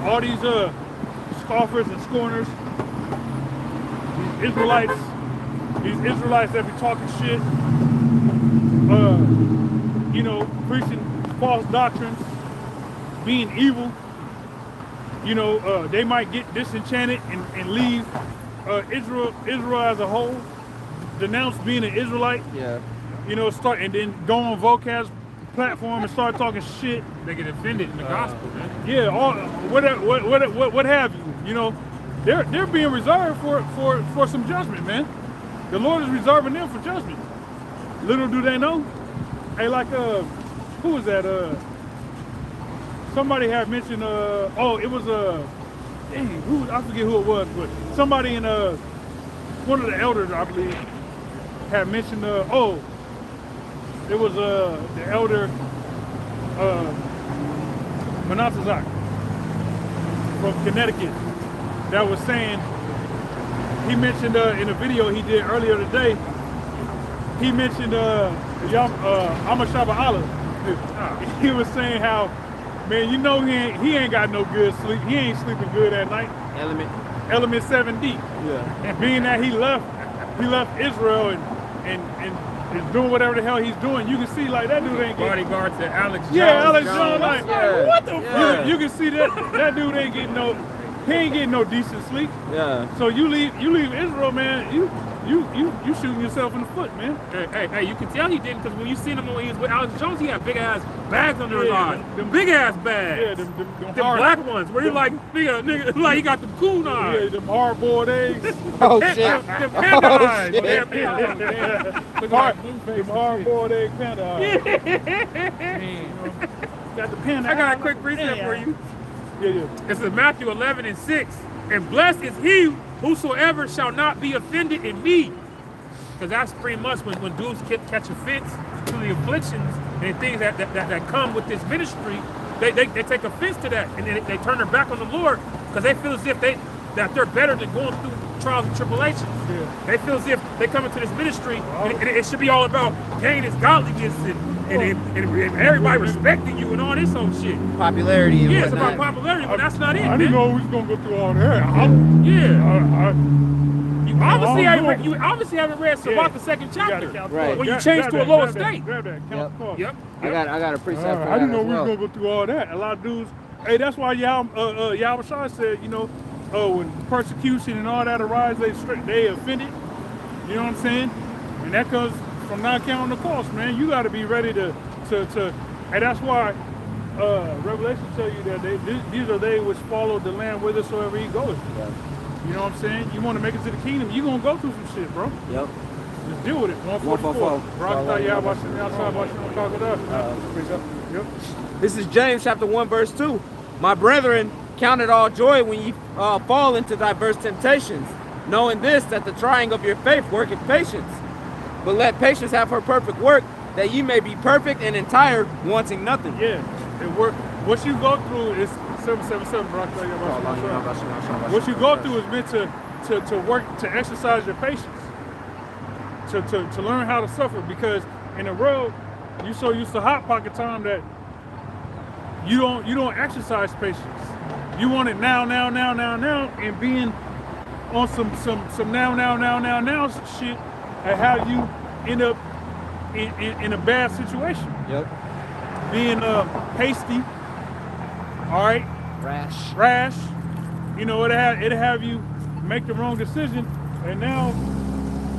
All these scoffers and scorners, these Israelites that be talking shit, preaching false doctrines, being evil. you know, they might get disenchanted and leave Israel as a whole, denounce being an Israelite. Yeah. You know, start and then go on Vocab's platform and start talking shit. They get offended in the gospel, man. Yeah, all what have you? You know, they're being reserved for some judgment, man. The Lord is reserving them for judgment. Little do they know. Hey, like who was that? Somebody had mentioned. It was I forget who it was, but somebody in one of the elders, I believe, had mentioned. It was the elder Manatazak from Connecticut that was saying, he mentioned in a video he did earlier today, he mentioned Amashaba Allah. He was saying how, man, you know he ain't got no good sleep. He ain't sleeping good at night. Element 7D. Yeah. And being that he left Israel and is doing whatever the hell he's doing, you can see like that dude ain't getting Bodyguard to Alex Jones. Yeah, Alex Jones. Like, Yeah. what the Yeah. fuck? You can see that dude ain't getting no decent sleep. Yeah. So you leave Israel, man. You shooting yourself in the foot, man. Hey, you can tell he didn't, because when you seen him when he was with Alex Jones, he had big ass bags under his Yeah, eyes. them Big ass bags. Yeah, them Them hard, black ones, where you're like, nigga, like he got the cool yeah, eyes. them hard-boiled eggs. Oh Them shit. panda eyes. shit. Them hard-boiled egg panda eyes. Got the panda. I got a eye. quick precept for you. Yeah. It's in Matthew 11:6. And blessed is he whosoever shall not be offended in me. Because that's pretty much when dudes catch offense to the afflictions and things that come with this ministry, they take offense to that, and then they turn their back on the Lord because they feel as if they're better than going through trials and tribulations. Yeah. They feel as if they come into this ministry and it should be all about gain its godliness and everybody respecting you and all this old shit. Popularity and Yeah, it's whatnot. about popularity, but that's not it, I didn't man. know we was gonna go through all that. Yeah. You I'm obviously haven't read Sabbath the second chapter. Right. When you change to a lower state. Grab that. Count the cost. Yep. I got a precept for that I didn't know as we was well. gonna go through all that. A lot of dudes. Hey, that's why Yahweh Shai said, you know, when persecution and all that arise, they offended. You know what I'm saying? And that comes from not counting the cost, man. You got to be ready to. And that's why Revelation tell you that these are they which follow the Lamb whithersoever he goes. Yeah. You know what I'm saying? You want to make it to the kingdom, you gonna go through some shit, bro. Yep. Just deal with it. 144. Rockstar Yahweh Shem outside watching on talk with us. Yep. This is James chapter 1 verse 2. My brethren, count it all joy when ye fall into diverse temptations, knowing this, that the trying of your faith worketh patience. But let patience have her perfect work, that ye may be perfect and entire, wanting nothing. Yeah, it worked. What you go through is 777, Rockstar Yahweh Shem. What you go through is meant to work, to exercise your patience, to learn how to suffer, because in the world, you so used to hot pocket time that you don't exercise patience. You want it now, and being on some now shit, and how you end up in a bad situation. Yep. Being hasty, all right, rash. You know, it'll have you make the wrong decision, and now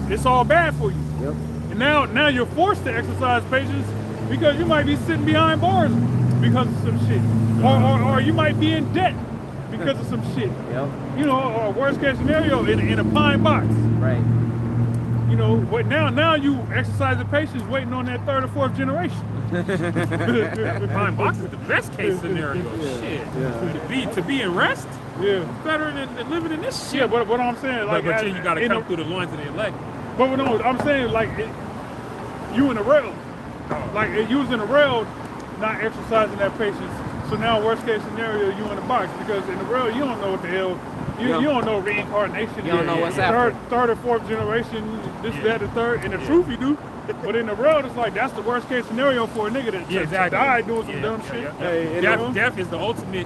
it's all bad for you. Yep. And now you're forced to exercise patience because you might be sitting behind bars because of some shit, or you might be in debt because of some shit. Yep. You know, or worst case scenario, in a pine box. Right. You know, but now you exercise the patience, waiting on that third or fourth generation. Pine box is the best case scenario. Shit. Yeah. To be in rest, Yeah. better than living in this shit. Yeah, but what I'm saying, like, but then you gotta in come the- through the loins of the elect. But no, I'm saying, like, you in the rail, like you was in the rail, not exercising that patience. So now, worst case scenario, you in the box, because in the rail you don't know what the hell. You don't know reincarnation. You don't know what's third, after. third or fourth generation, this, that, the third. In the truth, you do. But in the world, it's like that's the worst case scenario for a nigga to die doing some dumb shit. Hey, Death is the ultimate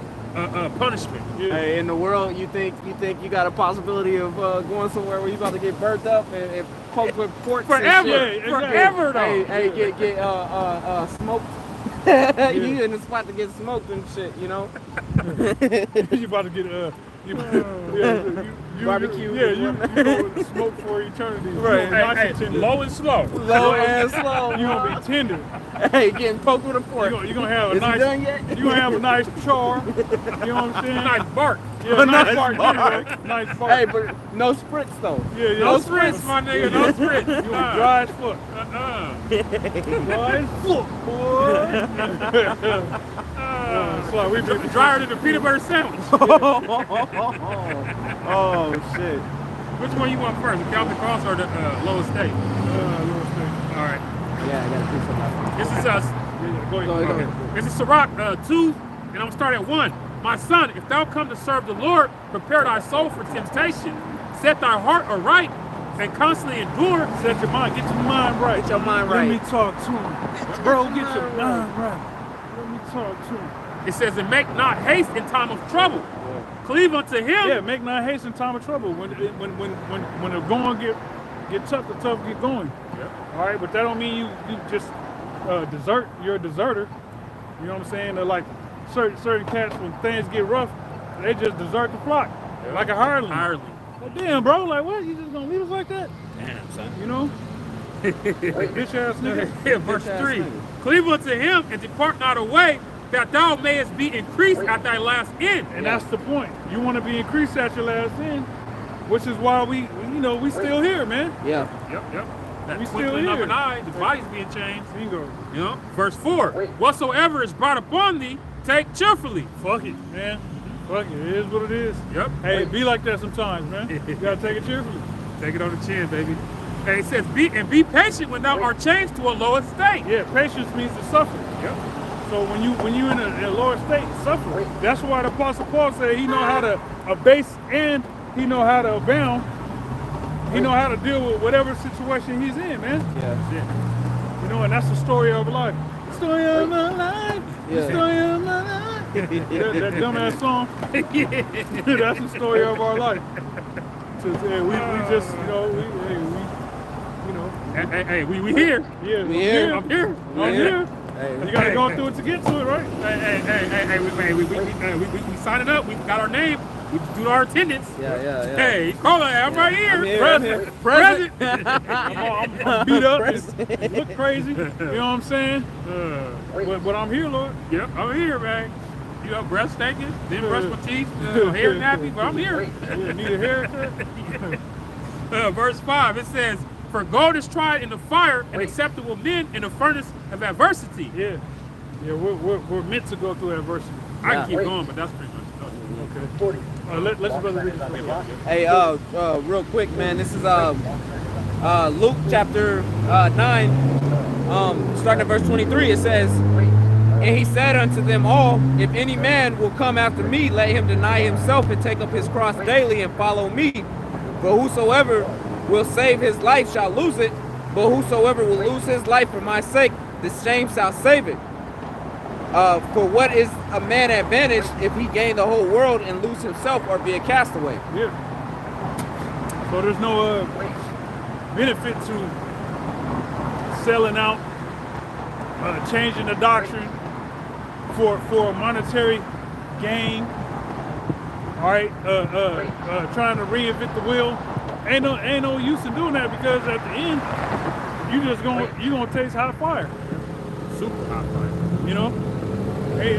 punishment. Yeah. Hey, in the world, you think you got a possibility of going somewhere where you about to get burnt up and poked with forks and Forever, shit. Yeah, exactly. forever though. Hey, get smoked. You in the spot to get smoked and shit, you know? You about to get Barbecue. Yeah, you know, smoke for eternity. Right. Nice and tender. Low and slow. Low and slow. You gonna be tender. Hey, getting poked with a fork. You gonna have a Is it nice. done yet? You gonna have a nice char. You know what I'm saying? Nice bark. Yeah, nice nice bark. bark. Nice bark. Hey, but no spritz though. Yeah, No spritz, my nigga. No spritz. You dry as fuck. Dry as fuck, boy. It's like we been Drier than a peanut butter sandwich. Oh shit. Which one you want first, the Calvin Cross or the lowest state? All right. Yeah, I gotta do something. This is us. Go ahead. Go ahead. Okay. This is Sirach 2, and I'm gonna start at 1. My son, if thou come to serve the Lord, prepare thy soul for temptation. Set thy heart aright, and constantly endure. Set your mind. Get your mind right. Get your mind Let me right. talk to him. Bro, get your mind right. Let me talk to him. It says, and make not haste in time of trouble. Cleave unto him. Yeah, make not haste in time of trouble. When the going get tough, the tough get going. Yep. All right, but that don't mean you just desert. You're a deserter. You know what I'm saying? They're like certain cats, when things get rough, they just desert the flock, like a hireling. Like, damn, bro, like what? You just gonna leave us like that? Damn, son. You know? Bitch ass nigga. Yeah, verse 3. Cleave unto him and depart not away, that thou mayest be increased at thy last end. And that's the point. You want to be increased at your last end, which is why we still here, man. Yeah. Yep. That We still twinkling of here. an eye, the body's being changed. Bingo. You know? Verse 4. Whatsoever is brought upon thee, take cheerfully. Fuck it, man. Fuck it. It is what it is. Yep. Hey, be like that sometimes, man. You gotta take it cheerfully. Take it on the chin, baby. And it says, be patient when thou art changed to a lower state. Yeah, patience means to suffer. Yep. So when you in a lower state, suffer. That's why the Apostle Paul said he know how to abase and he know how to abound. He know how to deal with whatever situation he's in, man. Yeah. You know, and that's the story of life. The story of my life. The Yeah. story of my life. that dumbass song. That's the story of our life. So, yeah, we just, you know, Hey, we here. yeah, We here. I'm here. I'm here. Hey. You gotta go through it to get to it, right? Hey, we signing up. We got our name. We do our attendance. Yeah. Hey, call it. I'm right here. I'm here. Present. Present. I'm beat up. Look crazy. You know what I'm saying? But I'm here, Lord. Yep, I'm here, man. You know, breath stinking, didn't brush my teeth, hair nappy, but I'm here. Yeah, need a haircut. Verse 5, it says, for gold is tried in the fire, and acceptable men in the furnace of adversity. Yeah, we're meant to go through adversity. I can keep going, but that's pretty much it. Okay. 40. Let's brother read this. Hey, real quick, man. This is Luke chapter 9, starting at verse 23. It says, and he said unto them all, if any man will come after me, let him deny himself and take up his cross daily and follow me. For whosoever will save his life shall lose it, but whosoever will lose his life for my sake, the same shall save it. For what is a man advantage if he gain the whole world and lose himself or be a castaway? Yeah. So there's no benefit to selling out, changing the doctrine for a monetary gain. All right, trying to reinvent the wheel. Ain't no use in doing that, because at the end you gonna taste hot fire. Super hot fire. You know, hey,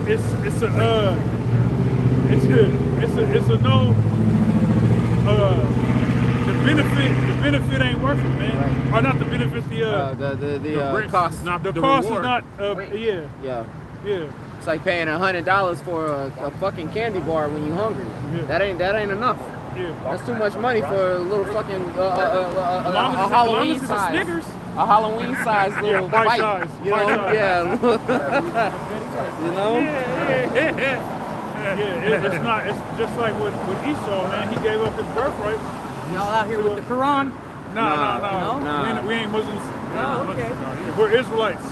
it's a no. The benefit ain't worth it, man. Right. Or not the benefit. The risk cost. is not The the cost reward. is not. Yeah. Yeah. It's like paying $100 for a fucking candy bar when you're hungry. Yeah. That ain't enough. Yeah. That's too much money for a little fucking As long a as Halloween it's a size. Snickers. A Halloween size little bite bite. size, You know? bite size. Yeah. You know? Yeah, it's not. It's just like with Esau, man. He gave up his birthright. Y'all out here with the Quran? No. No. We ain't Muslims. Oh, okay. We're Israelites.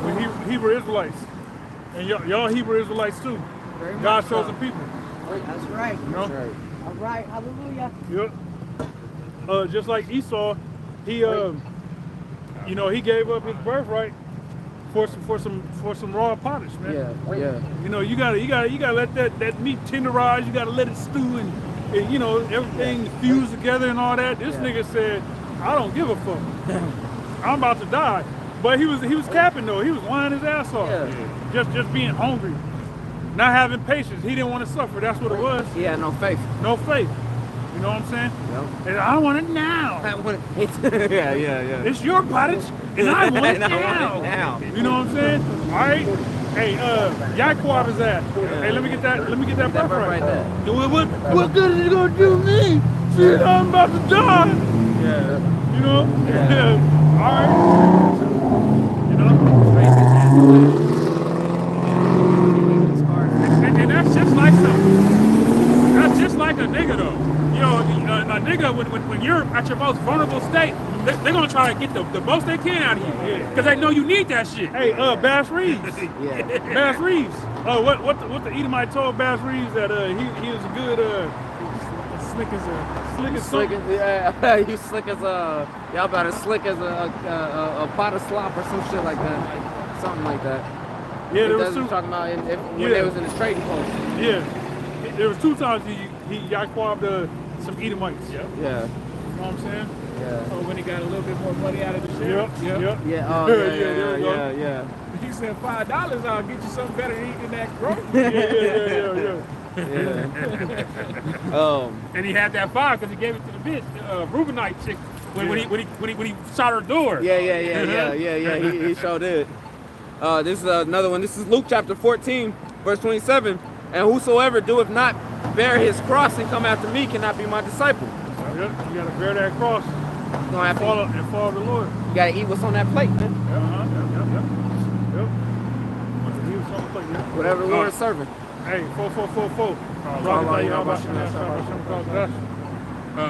We're Hebrew Israelites, and y'all Hebrew Israelites too. Very much God's so. chosen people. That's right. You know. That's right. All right. Hallelujah. Yep. Just like Esau, he he gave up his birthright for some raw polish, man. Yeah. You know, you gotta let that meat tenderize. You gotta let it stew and you know everything fuse together and all that. This nigga said, I don't give a fuck. I'm about to die. But he was capping though. He was lying his ass off. Just being hungry, not having patience. He didn't want to suffer. That's what it was. He had no faith. No faith. You know what I'm saying? Yep. And I want it now. Yeah. It's your cottage, and I want it And I now. want it now. You know what I'm saying? All right. Hey, Yaquab is that? Hey, let me get that breath right there. What good is it gonna do me? Shit, I'm about to die. Yeah. You know? Yeah. All right. You know? And that's just like a nigga though. You know, a nigga when you're at your most vulnerable state, they're gonna try to get the most they can out of you, because they know you need that shit. Hey, Bass Reeves. Yeah. Bass Reeves. What the Edomite told Bass Reeves that he was a good slick as Slick as, yeah, you slick as y'all about as slick as a pot of slop or some shit like that, something like that. Yeah, there was That's what two. I'm talking about when they was in the trading post. Yeah, there was 2 times he Yaquabbed some Edomites. Yep. Yeah. You know what I'm saying? Yeah. Oh, when he got a little bit more money out of the shit. Yep. Yep. Yeah. Oh, there we go. yeah. He said $5, I'll get you something better than eating that growth. Yeah. Yeah. And he had that fire because he gave it to the bitch, Reubenite chick, when he shot her door. Yeah. He sure did. This is another one. This is Luke chapter 14, verse 27. And whosoever doeth not bear his cross and come after me cannot be my disciple. Yep. You gotta bear that cross You gonna have and to, follow the Lord. you gotta eat what's on that plate, man. Yep. He was on the plate, yeah. Whatever the Lord is serving. Hey, 4.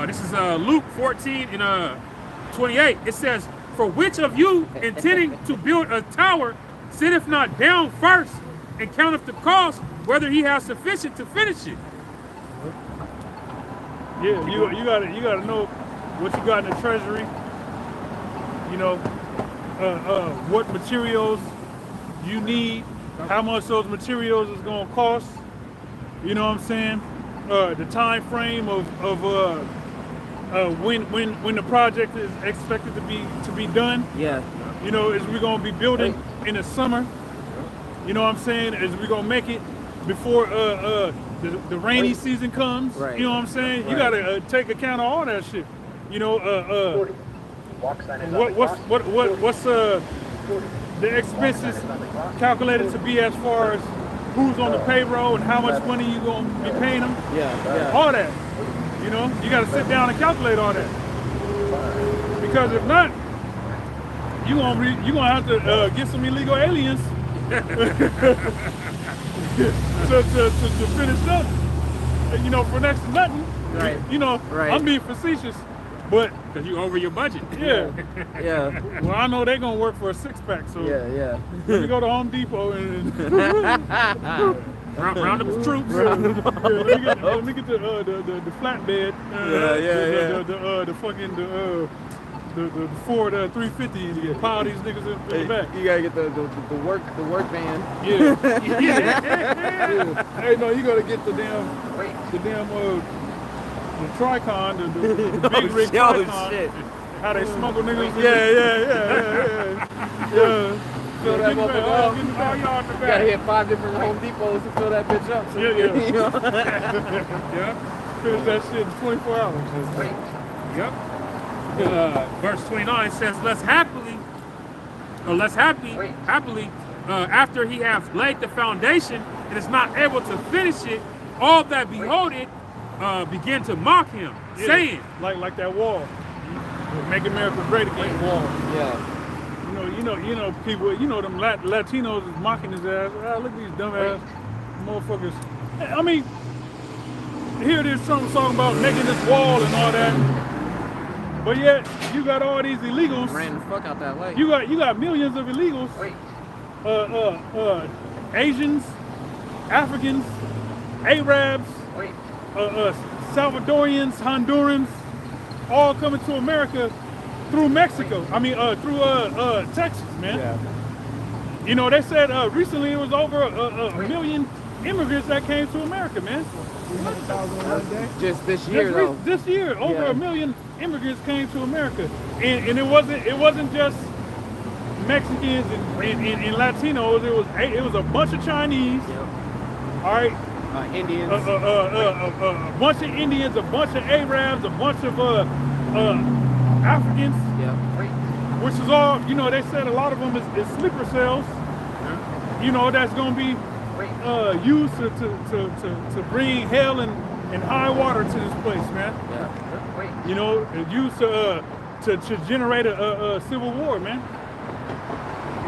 This is Luke 14 and 28. It says, "For which of you intending to build a tower sitteth not down first and counteth the cost, whether he has sufficient to finish it?" Yeah, you gotta know what you got in the treasury. You know, what materials you need, how much those materials is gonna cost. You know what I'm saying? The time frame of when the project is expected to be done. Yeah. You know, is we gonna be building in the summer? You know what I'm saying? Is we gonna make it before the rainy season comes? Right. You know what I'm saying? You gotta take account of all that shit. You know, Walk sign is on the crossing. what's the expenses calculated to be as far as who's on the payroll and how much money you gonna be paying them? Yeah. All that. You know, you gotta sit down and calculate all that. Because if not, you gonna have to get some illegal aliens to finish up. You know, for next to nothing. Right. You know, Right. I'm being facetious, but Because you over your budget. yeah. Yeah. Well, I know they're gonna work for a 6-pack, so Yeah. let me go to Home Depot and Round up the troops. let me get the flatbed. The fucking the Ford 350 and you pile these niggas in the back. You gotta get the work van. Yeah. Hey, no, you gotta get the damn the Tricon, the big rig Oh, Tricon. shit. How they smuggle niggas? Yeah. Fill that motherfucker up. Get the backyard in the You gotta back. hit 5 different Home Depots to fill that bitch up. So Yeah. you know? Yeah. Finish that shit in 24 hours. Yep. Verse 29 says, happily, after he hath laid the foundation and is not able to finish it, all that behold it begin to mock him, Yeah. saying, Like that wall. Make America great again wall. Yeah. You know people, them Latinos is mocking his ass. Ah, look at these dumbass motherfuckers. I mean, here it is something talking about making this wall and all that. But yet you got all these illegals. Ran the fuck out that way. You got millions of illegals. Asians, Africans, Arabs, Salvadorians, Hondurans, all coming to America through Mexico. I mean, through Texas, man. Yeah. You know, they said recently it was over a million immigrants that came to America, man. Just this year, though. This year, over Yeah. a million immigrants came to America, and it wasn't just Mexicans and Latinos. It was a bunch of Chinese. All right. Indians. A bunch of Indians, a bunch of Arabs, a bunch of Africans, which is all, you know, they said a lot of them is sleeper cells, you know, that's going to be used to bring hell and high water to this place, man. Yeah. You know, used to generate a civil war, man.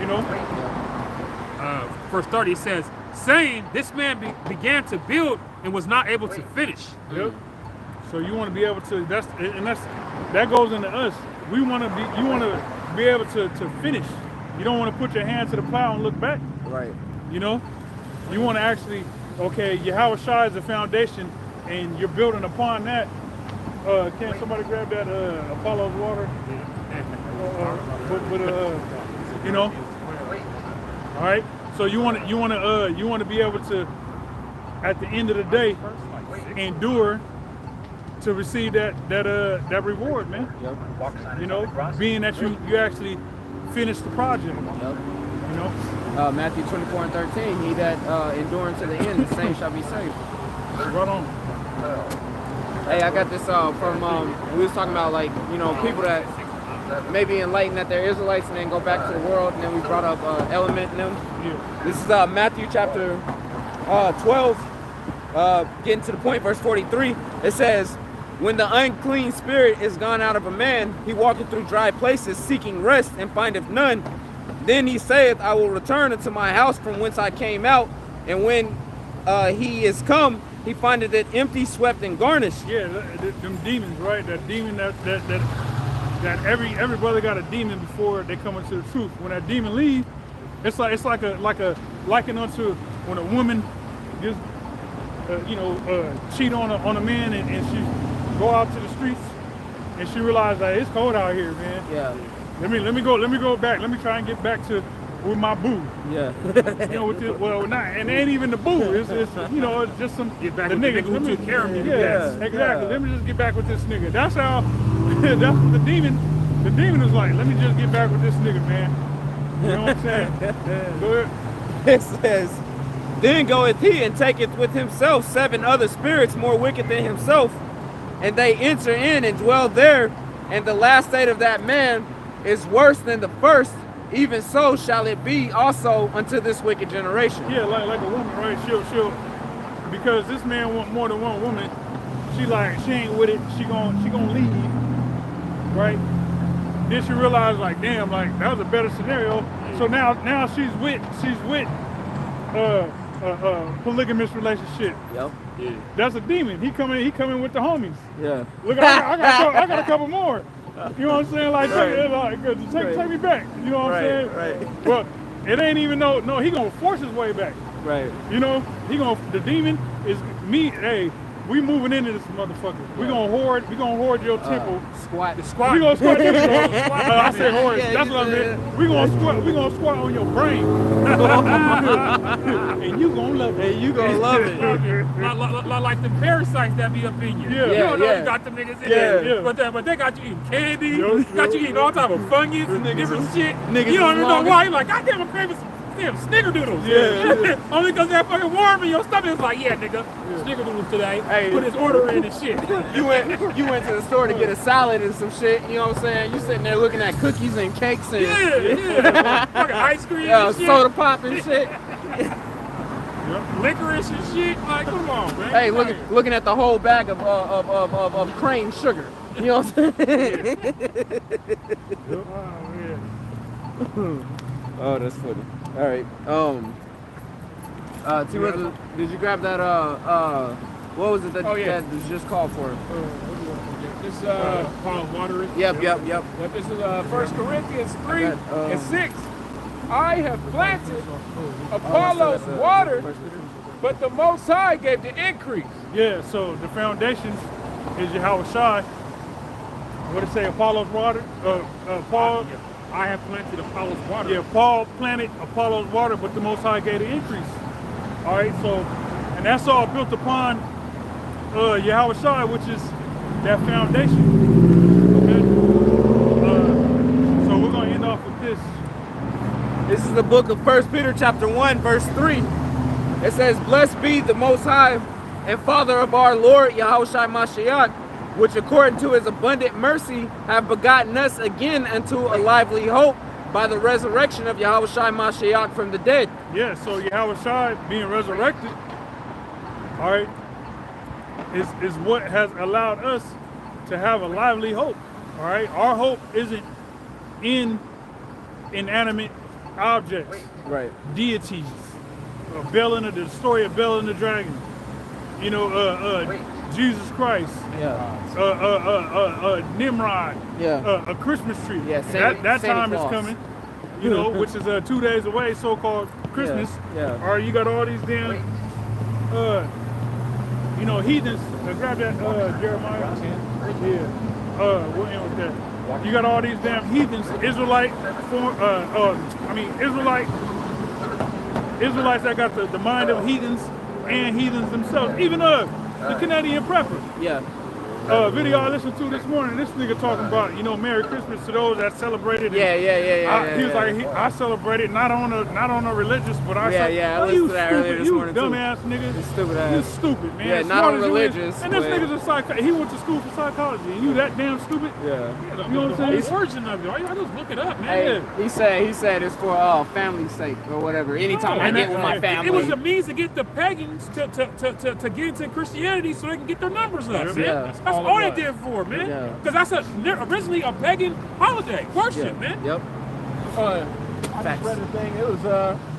You know? Verse 30 says, saying, this man began to build and was not able to finish. Yep. So you want to be able to, that goes into us. You want to be able to finish. You don't want to put your hand to the plow and look back. Right. You know? You want to actually, okay, Yahweh Shai is the foundation and you're building upon that. Can somebody grab that Apollo's water? You know? All right? So you want to be able to, at the end of the day, endure to receive that reward, man. Yep. You know, being that you actually finish the project. Yep. You know, Matthew 24:13. He that enduring to the end, the same shall be saved. right on. Hey, I got this from we was talking about, like, you know, people that maybe enlightened that they're Israelites and then go back to the world, and then we brought up element in them. Yeah. This is Matthew chapter 12, getting to the point, verse 43. It says, when the unclean spirit is gone out of a man, he walketh through dry places, seeking rest, and findeth none. Then he saith, I will return unto my house from whence I came out. And when he is come, he findeth it empty, swept, and garnished. Yeah, them demons, right? That demon that every brother got a demon before they come into the truth. When that demon leaves, it's like a liken unto when a woman just cheat on a man and she go out to the streets and she realized that it's cold out here, man. Yeah. Let me go back. Let me try and get back to with my boo. Yeah. You know, with this, well, not, and it ain't even the boo. It's you know, it's just some Get back the with the nigga who Let me- took care of me. Yeah, Yes. exactly. Yeah. Let me just get back with this nigga. That's how. That's what the demon. The demon is like. Let me just get back with this nigga, man. You know what I'm saying? Go ahead. It says, then goeth he and taketh with himself 7 other spirits more wicked than himself, and they enter in and dwell there, and the last state of that man is worse than the first. Even so shall it be also unto this wicked generation. Yeah, like a woman, right? She'll because this man want more than one woman. She ain't with it. She gonna leave, right? Then she realized, like, damn, like that was a better scenario. So now she's with polygamous relationship. Yep. Yeah. That's a demon. He coming with the homies. Yeah. Look, I got a couple more. You know what I'm saying? Like, Right. take me back. You know what I'm saying? Right. Well, it ain't even no. He gonna force his way back. Right. You know, the demon is me. Hey, we moving into this motherfucker. We gonna hoard your temple. Squat. Squat. We gonna squat your I said hoard. Yeah, That's you what I said meant. We gonna squat on your brain. And you gonna love it. Hey, you gonna love it. Like the parasites that be up in you. Yeah. You don't know Yeah. you got them niggas in Yeah. there. But they got you eating candy, Yo, got you yo. eating all type of fungus and different shit. niggas You don't is even know logging. why. You're like, goddamn, I'm craving some damn snickerdoodles. Yeah. Only because that fucking worm in your stomach is like, yeah, nigga, snickerdoodles today. Hey. Put his order in and shit. You went to the store to get a salad and some shit, you know what I'm saying? You sitting there looking at cookies and cakes and Yeah. Fucking ice cream and shit. soda pop and shit. Licorice and shit. Like, come on, man. Hey, looking at the whole bag of crane sugar. You know what I'm saying? Oh, that's funny. All right. Did you grab that? What was it that that was just called for? This called watering. Yep. But this is 1 Corinthians 3 I got, and 6. I have planted, Apollos watered, but the Most High gave the increase. Yeah, so the foundation is Yahweh Shai. What did it say? Apollo's water? Paul I have planted, Apollos water. Yeah, Paul planted, Apollos water, but the Most High gave the increase. All right, so, and that's all built upon Yahweh Shai, which is that foundation. Okay? So we're going to end off with this. This is the book of 1 Peter chapter 1, verse 3. It says, "Blessed be the Most High and Father of our Lord Yahushua Mashiach, which according to his abundant mercy have begotten us again unto a lively hope by the resurrection of Yahushua Mashiach from the dead." Yeah, so Yahweh Shai being resurrected, all right, is what has allowed us to have a lively hope. All right, our hope isn't in inanimate objects, Right. deities, the story of Bel and the dragon. You know, Jesus Christ, Yeah. Nimrod, Yeah. a Christmas tree. Yeah, that Santa time is Claus. coming. You know, which is 2 days away, so-called Christmas. Yeah. All right, you got all these damn, you know, heathens. Grab that, Jeremiah. Yeah. We'll end with that. You got all these damn heathens, Israelites that got the mind of heathens and heathens themselves. Even the Canadian prepper. Yeah. Video I listened to this morning, this nigga talking about, you know, Merry Christmas to those that celebrated. Yeah. He was like, I celebrated not on a religious, but I said, I oh, listened you to that stupid, earlier this you morning, too. dumbass nigga. You stupid You ass. stupid, man. Yeah, Smart not on as you is. religious, And this but- nigga's he went to school for psychology, and you that damn stupid? Yeah. You know what I'm saying? The origin of it. All you gotta do is look it up, man. Hey, he said it's for family's sake or whatever. Anytime I get with my family. It was a means to get the pagans to get into Christianity so they can get their numbers up, man. Yeah. That's all they did for, man. Yeah. Because that's originally a pagan holiday. Worship, man. Yep. I just read a thing. It was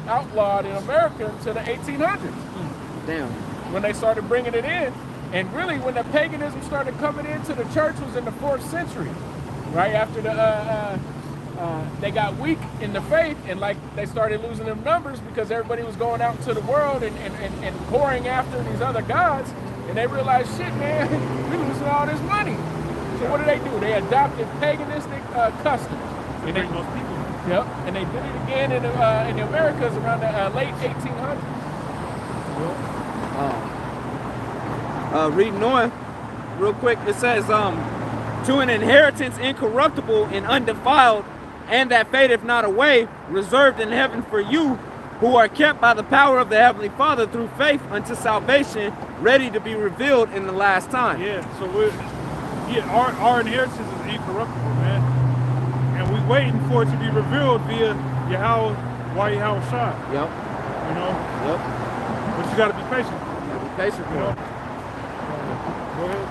outlawed in America until the 1800s Damn. when they started bringing it in. And really, when the paganism started coming into the church was in the 4th century, right after they got weak in the faith, and like they started losing them numbers because everybody was going out into the world and pouring after these other gods, and they realized, shit, man, we're losing all this money. So what do? They adopted paganistic customs. To bring those people. Yep, and they did it again in the Americas around the late 1800s. Reading on real quick, it says, to an inheritance incorruptible and undefiled, and that fadeth not away, reserved in heaven for you, who are kept by the power of the Heavenly Father through faith unto salvation, ready to be revealed in the last time. Yeah, so our inheritance is incorruptible, man. And we waiting for it to be revealed via Yahweh Shai. Yep. You know? Yep. But you gotta be patient. Be patient You for know? it. Go ahead,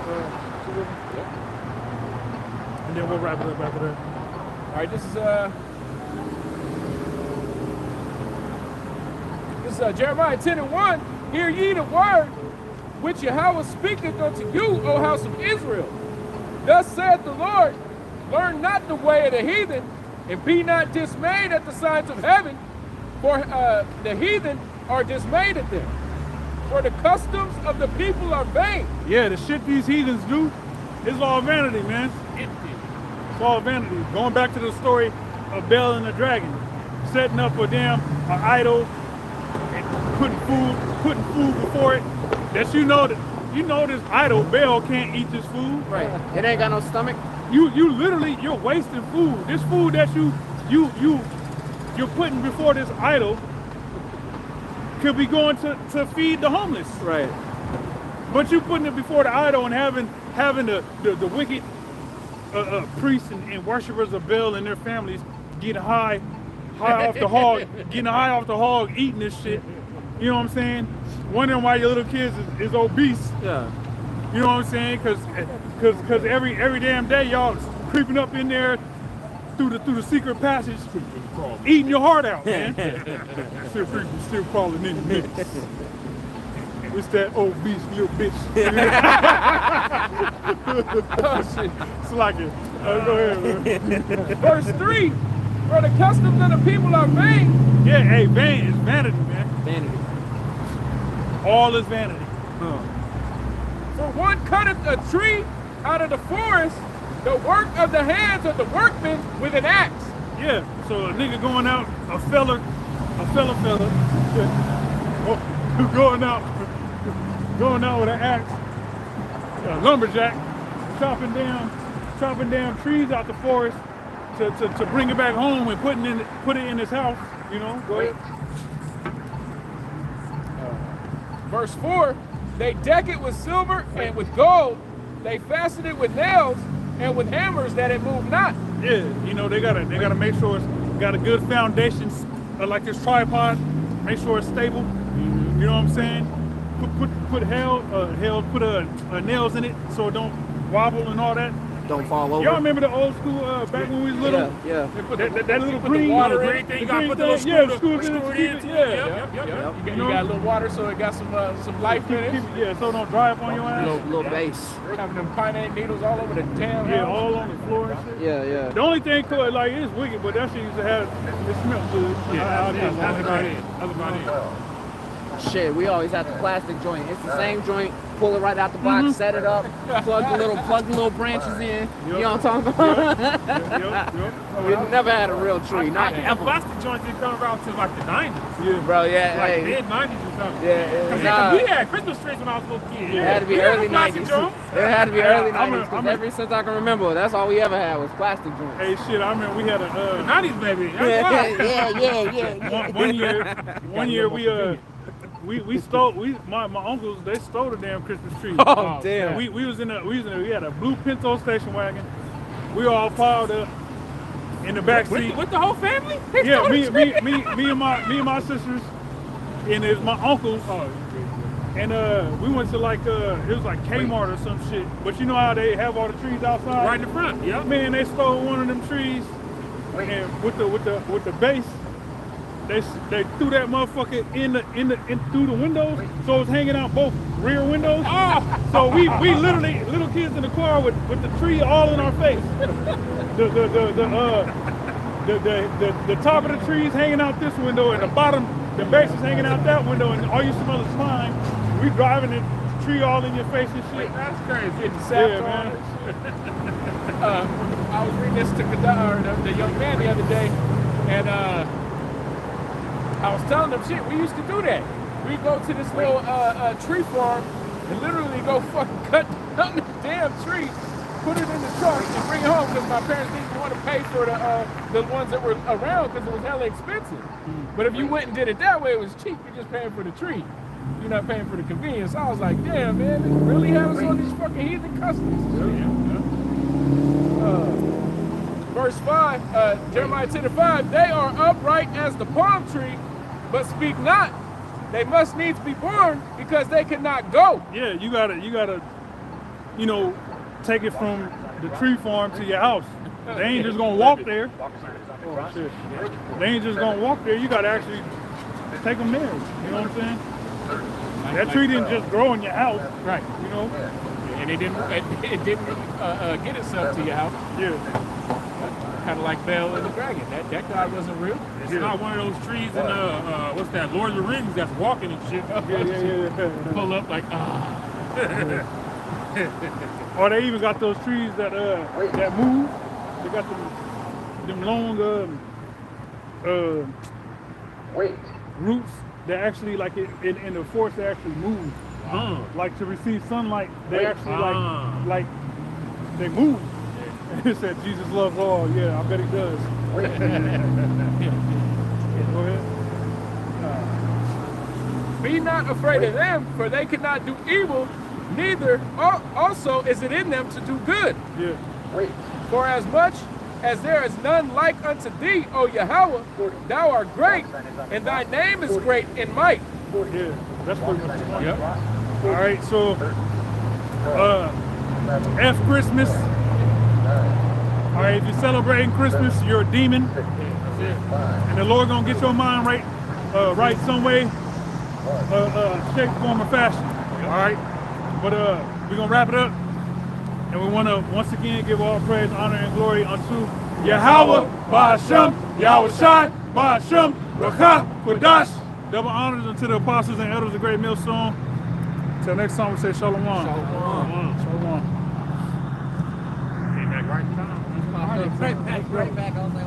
Yep. and then we'll wrap it up after that. All right, this is Jeremiah 10:1. Hear ye the word which Yahweh speaketh unto you, O house of Israel. Thus saith the Lord, learn not the way of the heathen, and be not dismayed at the signs of heaven, for the heathen are dismayed at them. For the customs of the people are vain. Yeah, the shit these heathens do is all vanity, man. Empty. It's all vanity. Going back to the story of Bel and the dragon, setting up a damn idol and putting food before it. That you know this idol Bel can't eat this food. Right. It ain't got no stomach. You literally you're wasting food. This food that you're putting before this idol could be going to feed the homeless. Right. But you putting it before the idol and having the wicked priests and worshipers of Bel and their families getting high off the hog, eating this shit. You know what I'm saying? Wondering why your little kids is obese. Yeah. You know what I'm saying? Cause every damn day y'all creeping up in there through the secret passage, eating your heart out, man. still crawling in the mix. It's that obese little bitch. Oh, shit. It's like it. Go ahead, man. Verse 3, for the customs of the people are vain. Yeah, hey, vain is vanity, man. Vanity. All is vanity. For one cutteth a tree out of the forest, the work of the hands of the workmen with an axe. Yeah, so a nigga going out, a fella, going out with an axe, a lumberjack, chopping down trees out the forest to bring it back home and put it in his house. You know, go ahead. Verse 4, they deck it with silver and with gold. They fasten it with nails and with hammers that it move not. Yeah, you know, they gotta make sure it's got a good foundation, like this tripod. Make sure it's stable. You know what I'm saying? Put nails in it so it don't wobble and all that. Don't fall over. Y'all remember the old school back when we was little? Yeah. That little green water in it, you gotta put the little screw in. You got a little water so it got some life in it. Yeah, so it don't dry up on your ass. Little base. Having them pine needles all over the damn Yeah, house. all on the floor and shit. Yeah. The only thing cool, like, it's wicked, but that shit used to have, it smelled good. That's about it. Shit, we always had the plastic joint. It's the same joint. Pull it right out the box, set it up, plug the little branches in. You know what I'm talking about? We never had a real tree, not The ever. plastic joints didn't come around till like the 90s. Yeah. Bro, yeah, Like hey. mid-90s or something. Yeah, Because we had Christmas trees when I was a little kid. It had to be We had early a plastic 90s. joint. It had to be early I'm 90s, because a- ever since I can remember, that's all we ever had was plastic joints. Hey, shit, I remember we had a, 90s, baby. That's why. Yeah. one year we stole my uncles, they stole the damn Christmas tree. Oh, damn. We had a blue Pinto station wagon. We all piled up in the back seat. With the whole family? Yeah, me and my sisters, and it's my uncles. And we went to like it was like Kmart or some shit. But you know how they have all the trees outside? Right in the front, yeah. Man, they stole one of them trees, and with the base, they threw that motherfucker in through the windows, so it's hanging out both rear windows. Oh. So we literally little kids in the car with the tree all in our face. The top of the trees hanging out this window, and the bottom, the base is hanging out that window, and all you smell is slime. We driving the tree all in your face and shit. That's crazy. Getting sapped Yeah, on man. it. I was reading this to the young man the other day, and I was telling them, shit, we used to do that. We go to this little tree farm and literally go fucking cut down the damn tree, put it in the truck, and bring it home because my parents didn't want to pay for the ones that were around because it was hella expensive. But if you went and did it that way, it was cheap. You're just paying for the tree. You're not paying for the convenience. I was like, damn, man, they really have us on these fucking heathen customs. Verse 5, Jeremiah 10:5, they are upright as the palm tree, but speak not. They must needs be born because they cannot go. Yeah, you gotta, you know, take it from the tree farm to your house. They ain't just gonna walk there. Shit. They ain't just gonna walk there. You gotta actually take them there. You know what I'm saying? That tree didn't just grow in your house, Right. you know? And it didn't get itself to your house. Yeah. Kind of like Bell and the Dragon. That guy wasn't real. It's not one of those trees in what's that, Lord of the Rings that's walking and shit. Yeah. Pull up like, Or they even got those trees that move. They got them long roots that actually, like in the forest, they actually move. Like to receive sunlight, they actually like they move. And it said Jesus loves all. Yeah, I bet he does. Go ahead. be not afraid of them, for they cannot do evil, neither also is it in them to do good. Yeah. For as much as there is none like unto thee, O Yahweh, thou art great, and thy name is great in might. Yeah. That's pretty much the point. Yep. All right. So, F Christmas. All right. If you're celebrating Christmas, you're a demon, and the Lord gonna get your mind right some way, shape, form, or fashion. All right. But we're gonna wrap it up. And we want to once again give all praise, honor, and glory unto Yahweh, Ba'ashem, Yahweh Shai, Ba'ashem, Rakah, Kodash. Double honors unto the apostles and elders of Great Millstone. Till next time, we say Shalom. Shalom. Came back right in time. Right back. I was like,